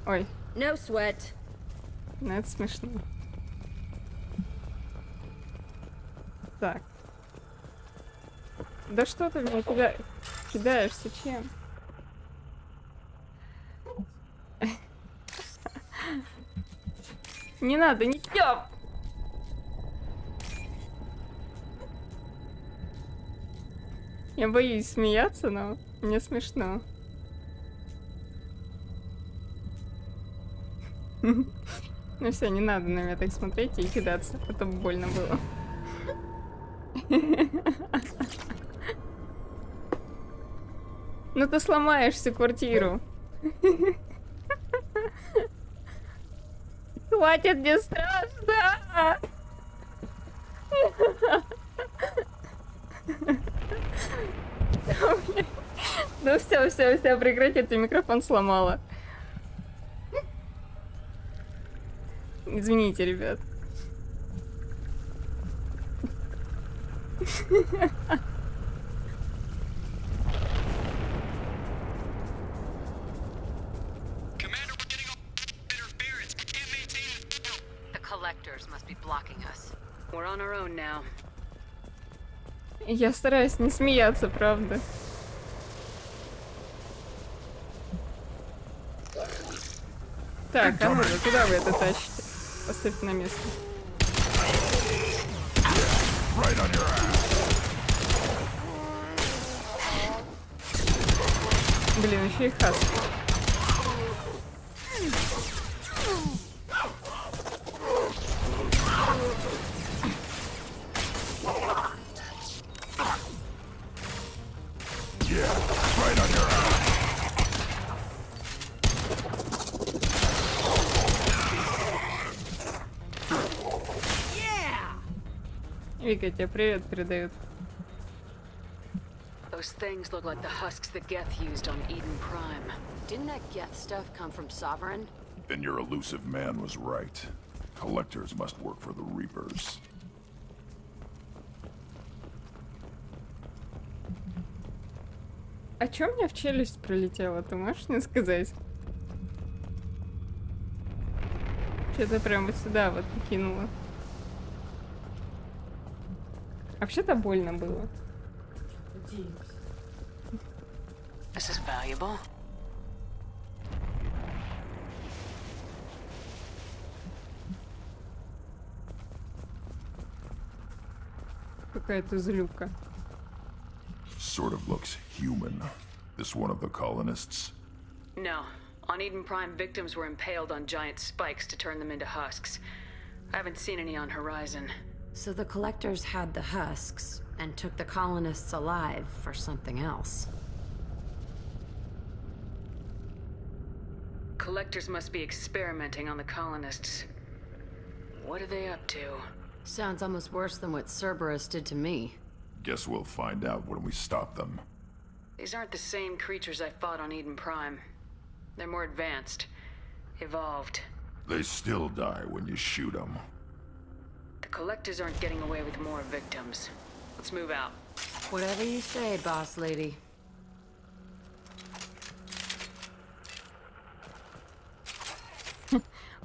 Ой. No sweat. Но это смешно. Так. Да что ты меня кидаешься, чем? Не надо, не тёп! Я боюсь смеяться, но мне смешно. Ну все, не надо на меня так смотреть и кидаться, а то больно было. Ну ты сломаешь всю квартиру. Хватит, мне страшно. Ну все, прекрати, ты микрофон сломала. Извините, ребят. Я стараюсь не смеяться, правда. Так, а ну же, куда вы это тащите? Поставьте на место. Блин, еще и хаски. Вика, тебе привет передают. Those things look like the husks that Geth used on Eden Prime. Didn't that Geth stuff come from Sovereign? Then your elusive man was right. Collectors must work for the Reapers. А чё мне в челюсть прилетело? Ты можешь мне сказать? Что-то прям вот сюда вот кинуло. Вообще-то больно было. This is valuable. Какая-то злюка. Sort of looks human. This one of the colonists? No. On Eden Prime, victims were impaled on giant spikes to turn them into husks. I haven't seen any on Horizon. So the collectors had the husks and took the colonists alive for something else. Collectors must be experimenting on the colonists. What are they up to? Sounds almost worse than what Cerberus did to me. Guess we'll find out when we stop them. These aren't the same creatures I fought on Eden Prime. They're more advanced. Evolved. They still die when you shoot them. The collectors aren't getting away with more victims. Let's move out. Whatever you say, boss lady.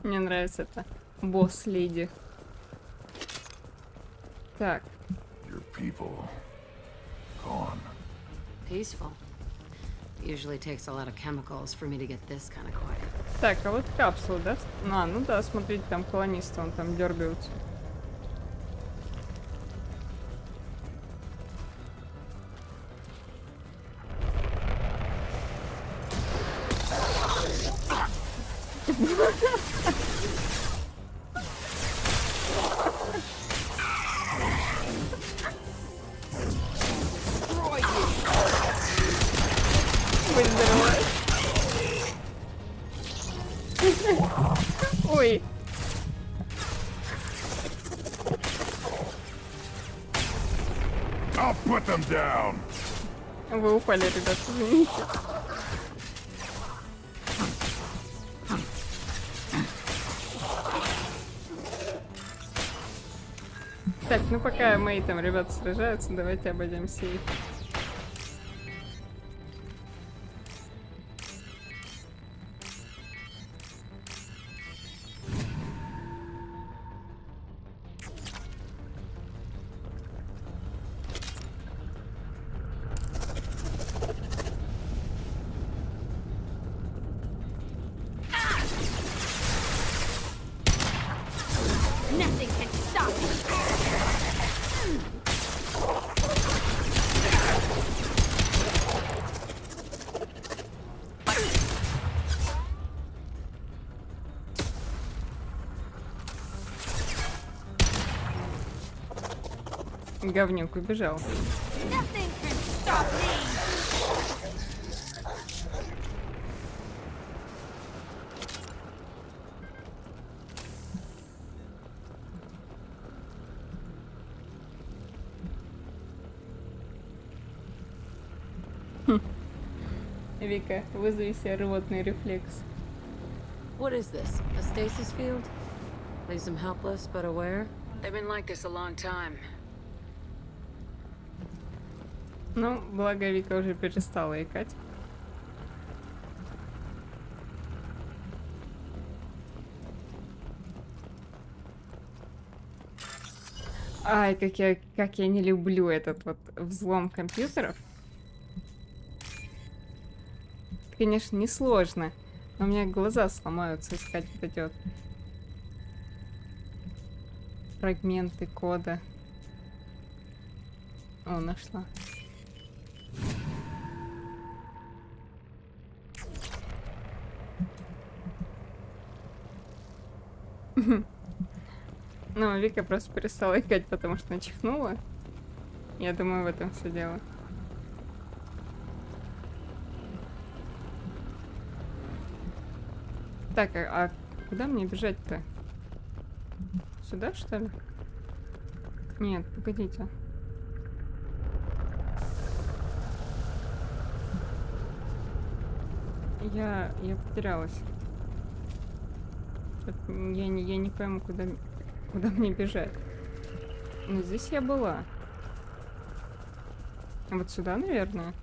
Мне нравится это. Босс-леди. Так. Your people gone. Peaceful. Usually takes a lot of chemicals for me to get this kind of quiet. Так, а вот капсула, да? А, ну да, смотрите, там колонисты, он там дергаются. Ой. I'll put them down. Вы упали, ребят, извините. Так, ну пока мои там ребята сражаются, давайте обойдем сейф. Nothing can stop me. Говнюк убежал. Nothing can stop me. Вика, вызови себе рвотный рефлекс. What is this? A stasis field? Leaves them helpless but aware? They've been like this a long time. Ну, благо Вика уже перестала икать. Ай, как я не люблю этот вот взлом компьютеров. Конечно, несложно, но у меня глаза сломаются искать вот эти вот фрагменты кода. О, нашла. Ну, Вика просто перестала икать, потому что она чихнула. Я думаю, в этом все дело. Так, а куда мне бежать-то? Сюда, что ли? Нет, погодите. Я потерялась. Я не пойму, куда мне бежать. Но здесь я была. Вот сюда, наверное.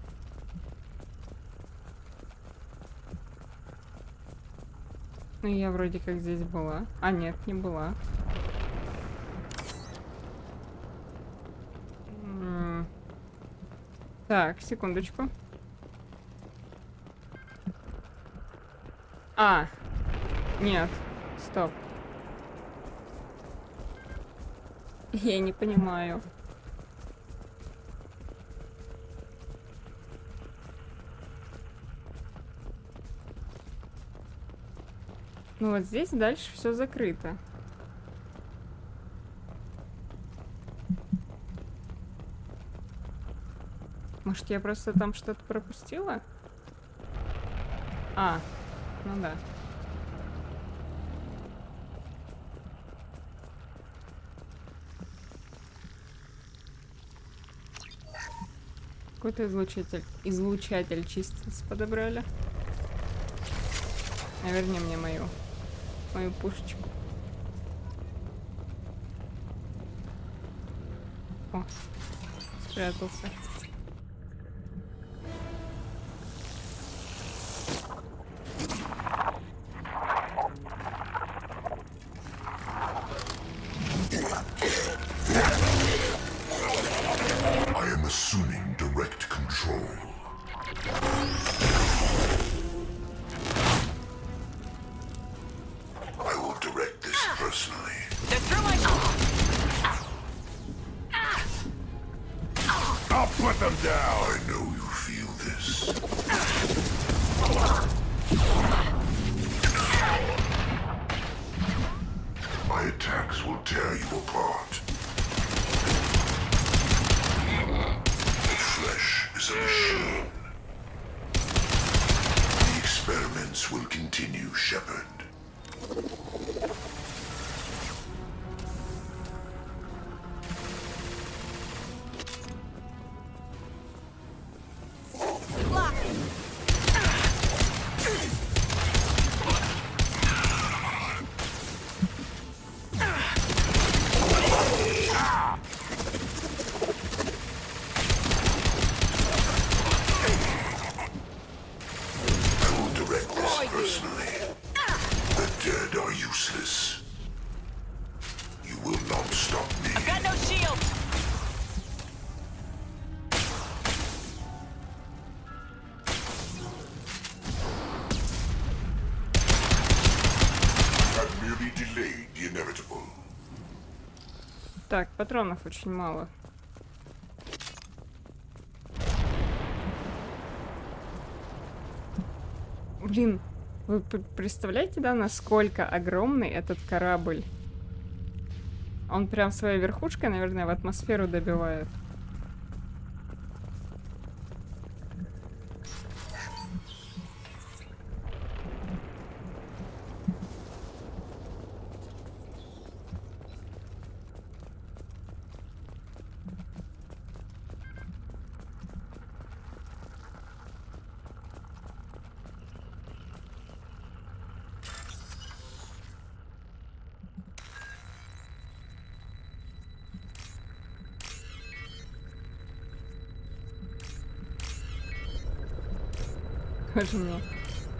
Ну, я вроде как здесь была. А, нет, не была. Так, секундочку. А, нет, стоп. Я не понимаю. Ну вот здесь дальше все закрыто. Может, я просто там что-то пропустила? А, ну да. Какой-то излучатель чистец подобрали. Верни мне мою пушечку. О, спрятался. I am assuming direct control. I will direct this personally. I'll put them down. I know you feel this. My attacks will tear you apart. The flesh is a machine. The experiments will continue, Shepard. Так, патронов очень мало. Блин, вы представляете, да, насколько огромный этот корабль? Он прям своей верхушкой, наверное, в атмосферу добивает. Боже мне,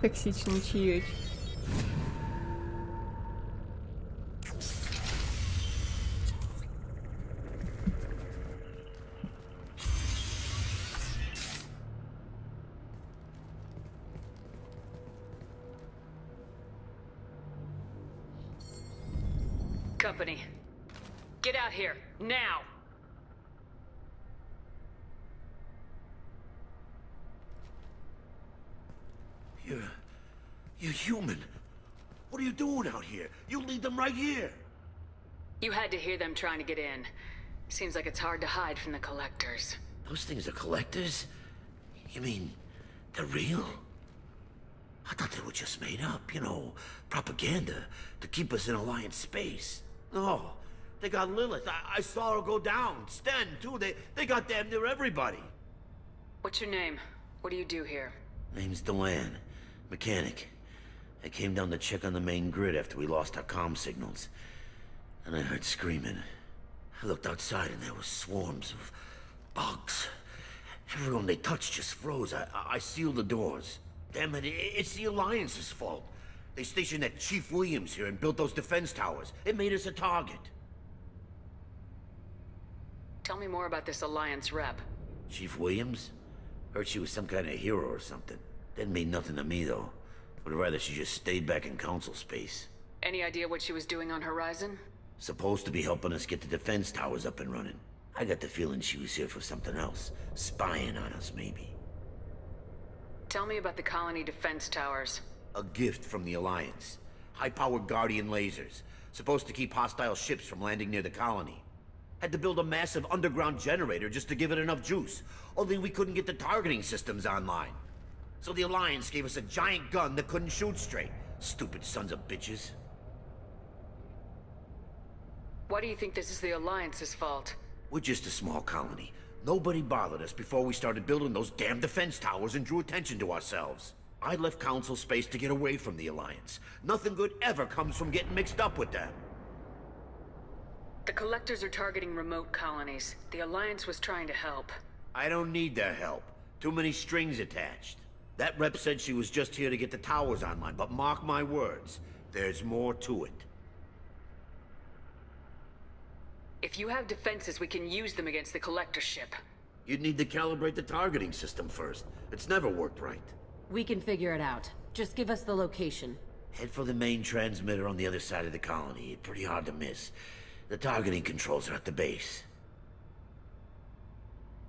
токсичный чаёчек. Company, get out here, now! You're human. What are you doing out here? You lead them right here. You had to hear them trying to get in. Seems like it's hard to hide from the collectors. Those things are collectors? You mean, they're real? I thought they were just made up, you know, propaganda to keep us in Alliance space. No, they got Lilith. I saw her go down. Sten, too. They got damn near everybody. What's your name? What do you do here? Name's Delan. Mechanic. I came down to check on the main grid after we lost our comm signals. And I heard screaming. I looked outside and there were swarms of bugs. Everyone they touched just froze. I sealed the doors. Damn it, it's the Alliance's fault. They stationed that Chief Williams here and built those defense towers. It made us a target. Tell me more about this Alliance rep. Chief Williams? Heard she was some kind of hero or something. Didn't mean nothing to me, though. Would rather she just stayed back in Council space. Any idea what she was doing on Horizon? Supposed to be helping us get the defense towers up and running. I got the feeling she was here for something else. Spying on us, maybe. Tell me about the colony defense towers. A gift from the Alliance. High-powered Guardian lasers. Supposed to keep hostile ships from landing near the colony. Had to build a massive underground generator just to give it enough juice. Only we couldn't get the targeting systems online. So the Alliance gave us a giant gun that couldn't shoot straight. Stupid sons of bitches. Why do you think this is the Alliance's fault? We're just a small colony. Nobody bothered us before we started building those damn defense towers and drew attention to ourselves. I left Council space to get away from the Alliance. Nothing good ever comes from getting mixed up with them. The Collectors are targeting remote colonies. The Alliance was trying to help. I don't need their help. Too many strings attached. That rep said she was just here to get the towers online, but mark my words, there's more to it. If you have defenses, we can use them against the Collector ship. You'd need to calibrate the targeting system first. It's never worked right. We can figure it out. Just give us the location. Head for the main transmitter on the other side of the colony. Pretty hard to miss. The targeting controls are at the base.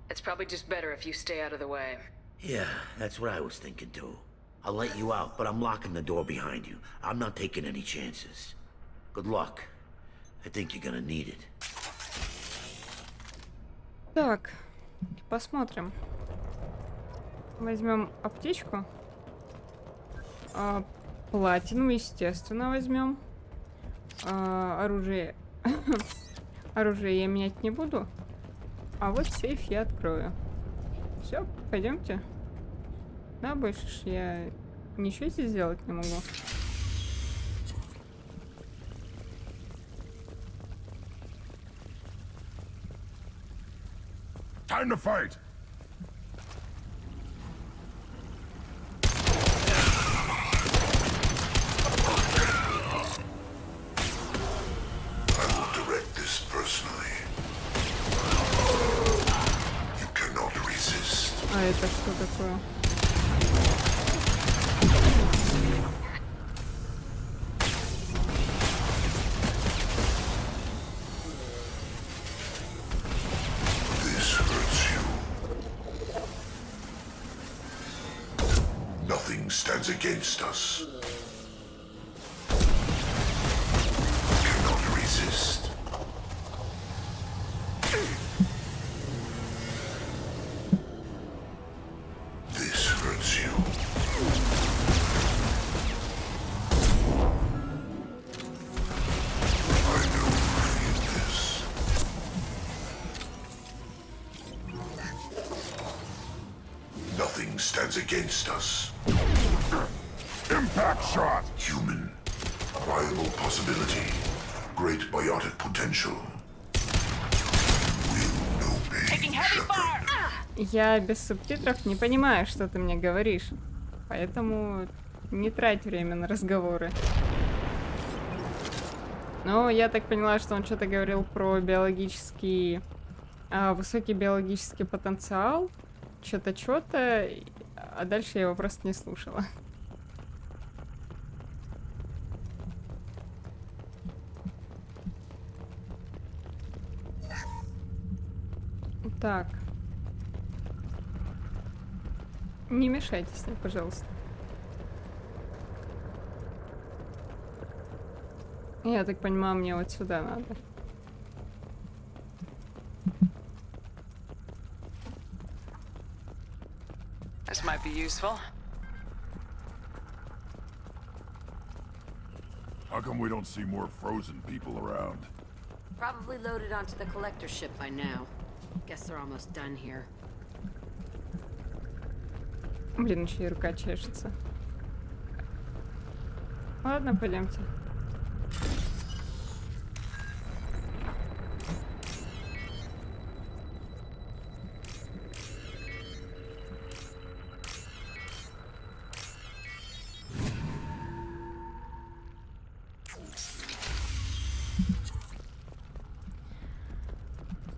It's probably just better if you stay out of the way. Yeah, that's what I was thinking too. I'll let you out, but I'm locking the door behind you. I'm not taking any chances. Good luck. I think you're gonna need it. Так, посмотрим. Возьмем аптечку. Платину, естественно, возьмем. Оружие. Оружие я менять не буду. А вот сейф я открою. Все, пойдемте. Да, больше ж я ничего здесь сделать не могу. Time to fight! I will direct this personally. You cannot resist. А это что такое? Nothing stands against us. Cannot resist. This hurts you. I know you feel this. Nothing stands against us. Impact shot! Human. Viable possibility. Great biotic potential. Will no pain. Shepherd. Я без субтитров не понимаю, что ты мне говоришь. Поэтому не трать время на разговоры. Но я так поняла, что он что-то говорил про биологический... высокий биологический потенциал. Что-то, а дальше я его просто не слушала. Так. Не мешайте с ней, пожалуйста. Я так понимаю, мне вот сюда надо. This might be useful. How come we don't see more frozen people around? Probably loaded onto the collector ship by now. Guess they're almost done here. Блин, еще и рука чешется. Ладно, пойдемте.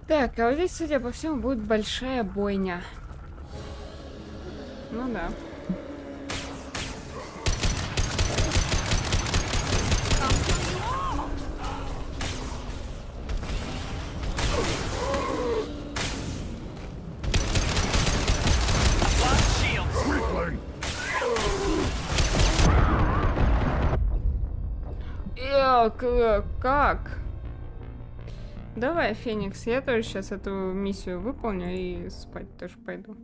Так, а вот здесь, судя по всему, будет большая бойня. Ну да. Как? Давай, Феникс, я тоже сейчас эту миссию выполню и спать тоже пойду.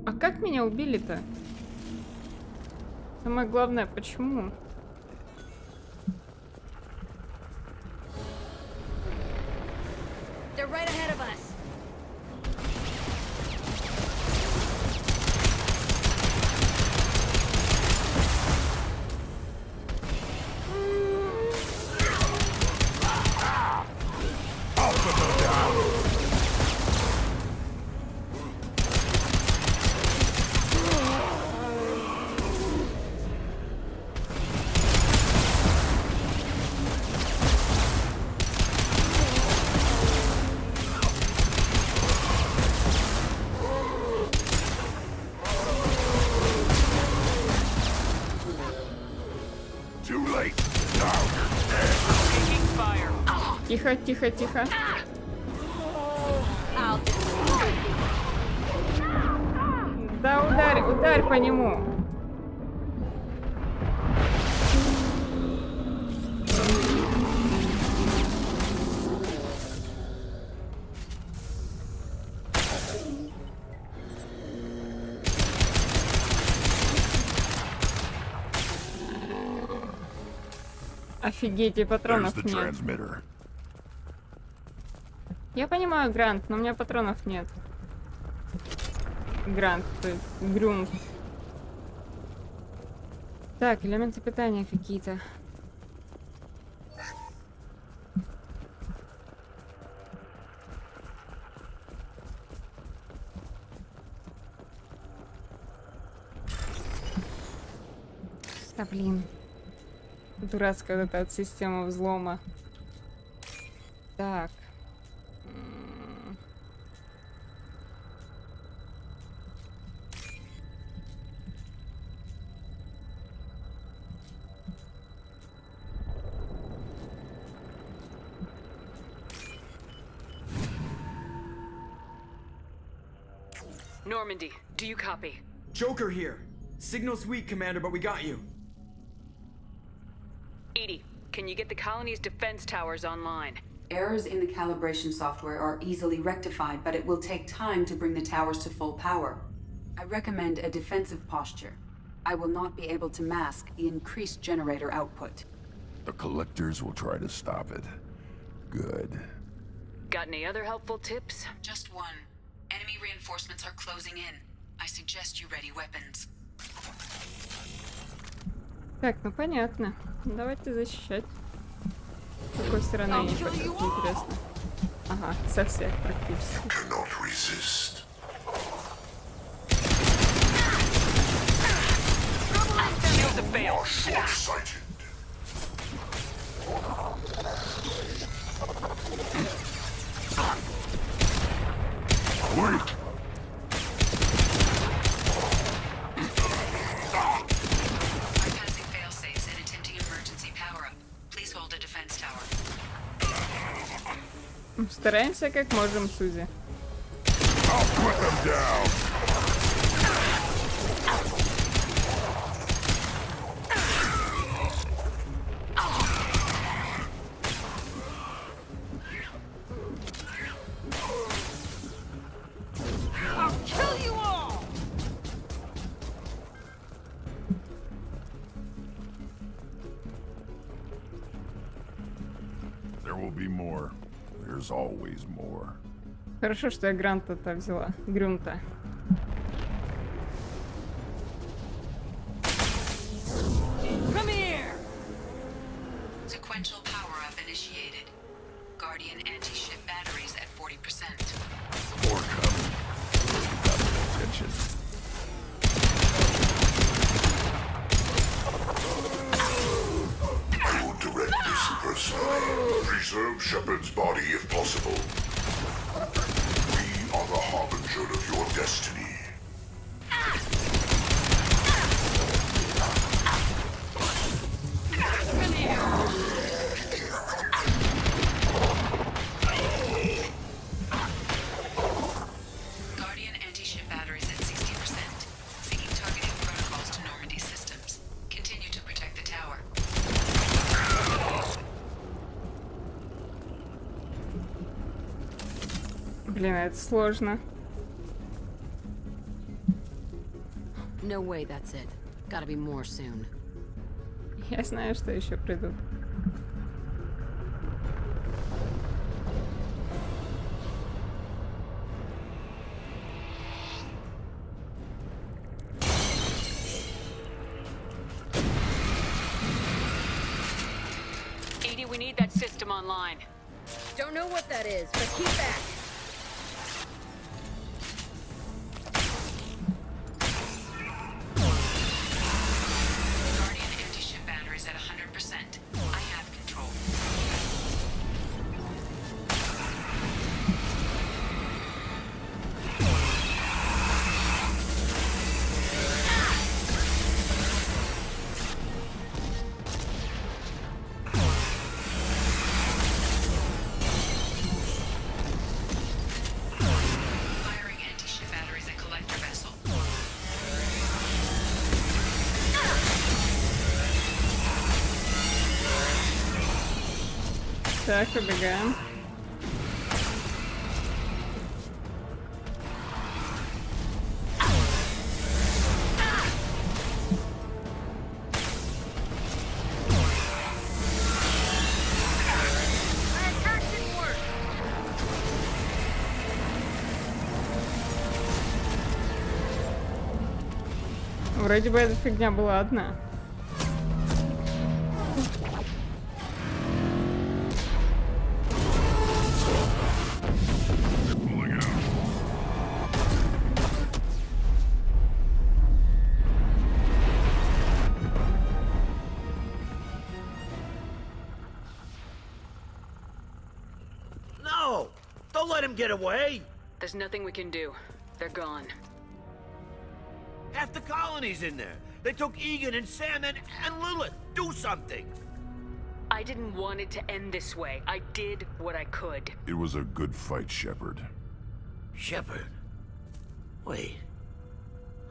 А как меня убили-то? Самое главное, почему? They're right ahead of us. Тихо, тихо, тихо. Да, ударь по нему. Офигеть, и патронов нет. Я понимаю, Грант, но у меня патронов нет. Грант, то есть Грюнт. Так, элементы питания какие-то. Да блин. Дурацкая вот эта система взлома. Так. Normandy, do you copy? Joker here. Signal's weak, Commander, but we got you. Edie, can you get the colony's defense towers online? Errors in the calibration software are easily rectified, but it will take time to bring the towers to full power. I recommend a defensive posture. I will not be able to mask the increased generator output. The collectors will try to stop it. Good. Got any other helpful tips? Just one. Enemy reinforcements are closing in. I suggest you ready weapons. Так, ну понятно. Давайте защищать. С какой стороны они пойдут, интересно. Ага, со всех практически. Стараемся как можем, Сузи. There will be more. There's always more. Хорошо, что я Гранта-то взяла. Грюнта. Come here! Sequential power-up initiated. Guardian anti-ship batteries at 40%. More coming. Got my attention. I will direct this personally. Preserve Shepard's body if possible. We are the harbinger of your destiny. Guardian anti-ship batteries at 60%. Syncing targeting protocols to Normandy systems. Continue to protect the tower. Блин, это сложно. No way that's it. Gotta be more soon. Я знаю, что еще придут. Edie, we need that system online. Don't know what that is, but keep back. Guardian anti-ship batteries at 100%. I have control. Firing anti-ship batteries at collector vessel. Так, убегаем. Вроде бы эта фигня была одна. No! Don't let him get away! There's nothing we can do. They're gone. Half the colony's in there. They took Egan and Sam and Lilith. Do something! I didn't want it to end this way. I did what I could. It was a good fight, Shepard. Shepard? Wait.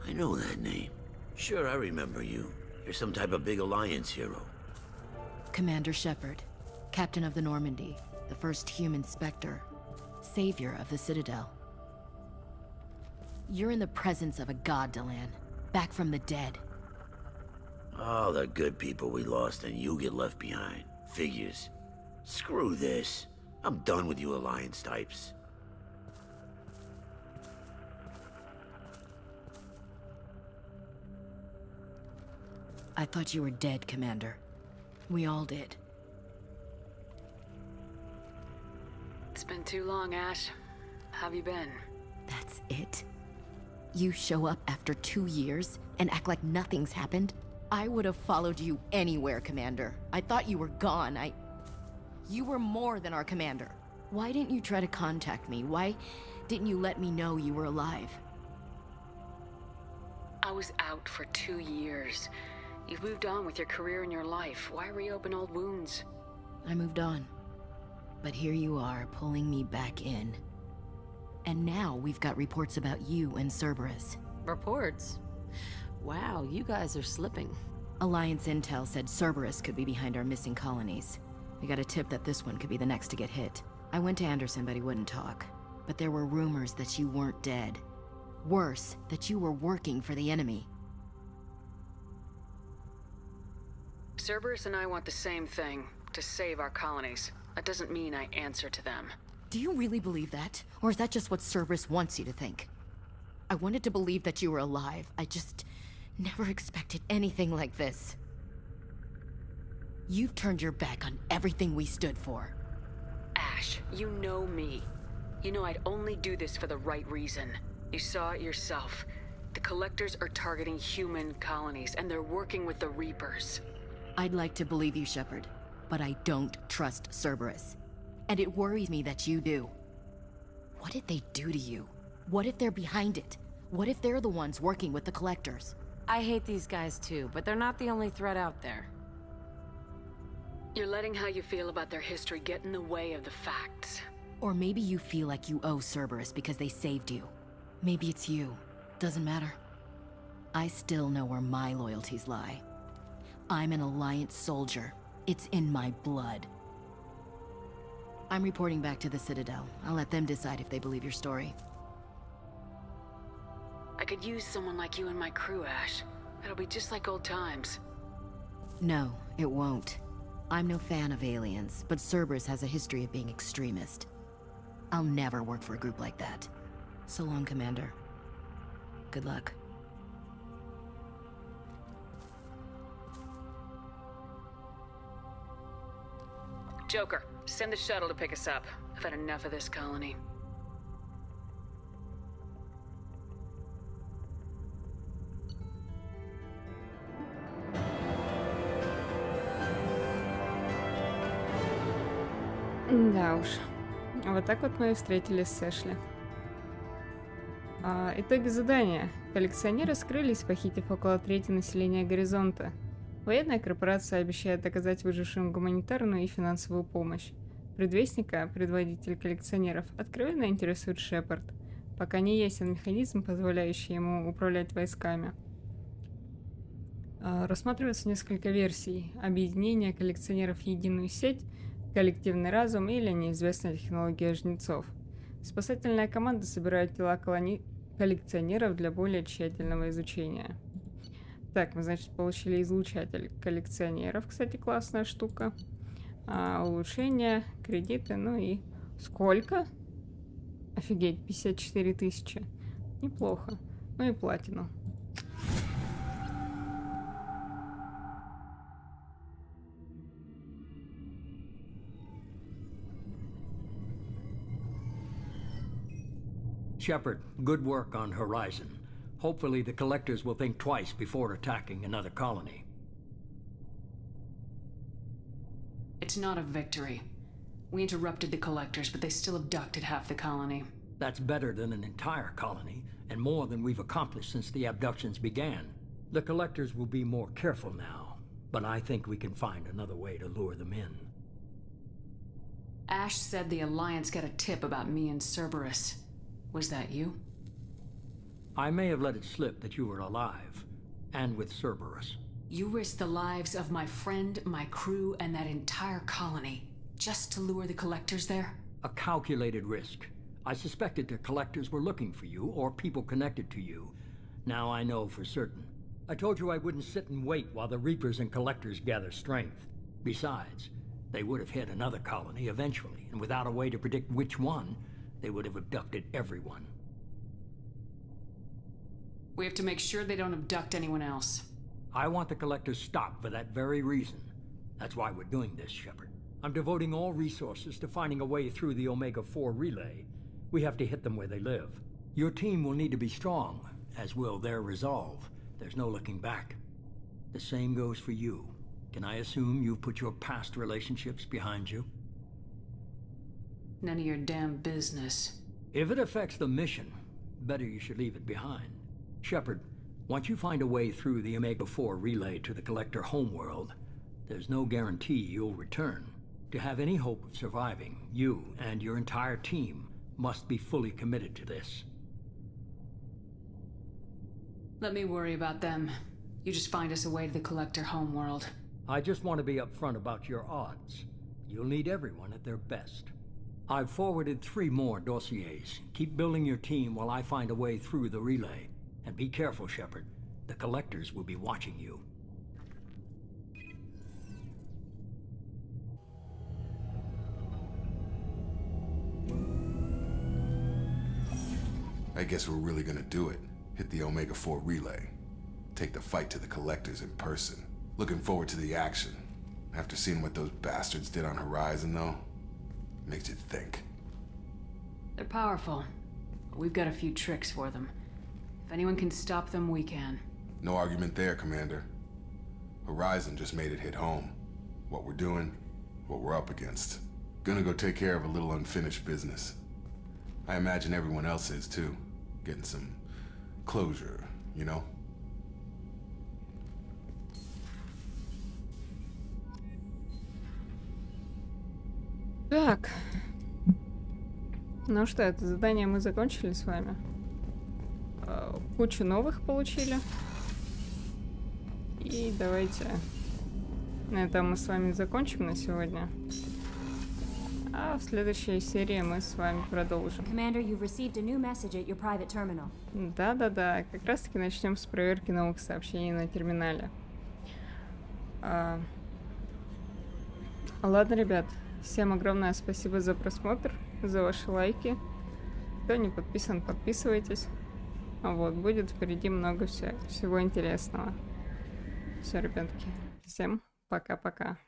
I know that name. Sure, I remember you. You're some type of big Alliance hero. Commander Shepard, Captain of the Normandy, the first human Spectre, savior of the Citadel. You're in the presence of a god, Delan, back from the dead. All the good people we lost and you get left behind. Figures. Screw this. I'm done with you Alliance types. I thought you were dead, Commander. We all did. It's been too long, Ash. How have you been? That's it? You show up after 2 years and act like nothing's happened? I would have followed you anywhere, Commander. I thought you were gone. You were more than our commander. Why didn't you try to contact me? Why didn't you let me know you were alive? I was out for 2 years. You've moved on with your career and your life. Why reopen old wounds? I moved on. But here you are, pulling me back in. And now we've got reports about you and Cerberus. Reports? Wow, you guys are slipping. Alliance intel said Cerberus could be behind our missing colonies. We got a tip that this one could be the next to get hit. I went to Anderson, but he wouldn't talk. But there were rumors that you weren't dead. Worse, that you were working for the enemy. Cerberus and I want the same thing, to save our colonies. That doesn't mean I answer to them. Do you really believe that? Or is that just what Cerberus wants you to think? I wanted to believe that you were alive. I just never expected anything like this. You've turned your back on everything we stood for. Ash, you know me. You know I'd only do this for the right reason. You saw it yourself. The Collectors are targeting human colonies, and they're working with the Reapers. I'd like to believe you, Shepard, but I don't trust Cerberus. And it worries me that you do. What did they do to you? What if they're behind it? What if they're the ones working with the Collectors? I hate these guys too, but they're not the only threat out there. You're letting how you feel about their history get in the way of the facts. Or maybe you feel like you owe Cerberus because they saved you. Maybe it's you. Doesn't matter. I still know where my loyalties lie. I'm an Alliance soldier. It's in my blood. I'm reporting back to the Citadel. I'll let them decide if they believe your story. I could use someone like you in my crew, Ash. It'll be just like old times. No, it won't. I'm no fan of aliens, but Cerberus has a history of being extremist. I'll never work for a group like that. So long, Commander. Good luck. Joker, send the shuttle to pick us up. I've had enough of this colony. Да уж. Вот так вот мы и встретились с Эшли. Итоги задания. Коллекционеры скрылись, похитив около трети населения Горизонта. Военная корпорация обещает оказать выжившим гуманитарную и финансовую помощь. Предвестника, предводитель коллекционеров, откровенно интересует Шепард, пока не ясен механизм, позволяющий ему управлять войсками. Рассматривается несколько версий: объединение коллекционеров в единую сеть, коллективный разум или неизвестная технология жнецов. Спасательная команда собирает тела коллекционеров для более тщательного изучения. Так, мы, значит, получили излучатель коллекционеров. Кстати, классная штука. Улучшения, кредиты, ну и... Сколько? Офигеть, 54 тысячи. Неплохо. Ну и платину. Shepard, good work on Horizon. Hopefully the Collectors will think twice before attacking another colony. It's not a victory. We interrupted the Collectors, but they still abducted half the colony. That's better than an entire colony, and more than we've accomplished since the abductions began. The Collectors will be more careful now, but I think we can find another way to lure them in. Ash said the Alliance got a tip about me and Cerberus. Was that you? I may have let it slip that you were alive, and with Cerberus. You risked the lives of my friend, my crew, and that entire colony, just to lure the collectors there? A calculated risk. I suspected the collectors were looking for you, or people connected to you. Now I know for certain. I told you I wouldn't sit and wait while the Reapers and Collectors gather strength. Besides, they would have hit another colony eventually, and without a way to predict which one, they would have abducted everyone. We have to make sure they don't abduct anyone else. I want the Collectors stopped for that very reason. That's why we're doing this, Shepard. I'm devoting all resources to finding a way through the Omega-4 relay. We have to hit them where they live. Your team will need to be strong, as will their resolve. There's no looking back. The same goes for you. Can I assume you've put your past relationships behind you? None of your damn business. If it affects the mission, better you should leave it behind. Shepard, once you find a way through the Omega-4 relay to the Collector homeworld, there's no guarantee you'll return. To have any hope of surviving, you and your entire team must be fully committed to this. Let me worry about them. You just find us a way to the Collector homeworld. I just want to be upfront about your odds. You'll need everyone at their best. I've forwarded 3 more dossiers. Keep building your team while I find a way through the relay. And be careful, Shepard. The Collectors will be watching you. I guess we're really gonna do it. Hit the Omega-4 relay. Take the fight to the Collectors in person. Looking forward to the action. After seeing what those bastards did on Horizon, though, makes you think. They're powerful. But we've got a few tricks for them. If anyone can stop them, we can. No argument there, Commander. Horizon just made it hit home. What we're doing, what we're up against. Gonna go take care of a little unfinished business. I imagine everyone else is, too. Getting some closure, you know? Так. Ну что, это задание мы закончили с вами. Кучу новых получили. И давайте на этом мы с вами закончим на сегодня. А в следующей серии мы с вами продолжим. Да-да-да, как раз таки начнем с проверки новых сообщений на терминале. Ладно, ребят, всем огромное спасибо за просмотр, за ваши лайки. Кто не подписан, подписывайтесь. Вот, будет впереди много всего интересного. Все, ребятки, всем пока-пока.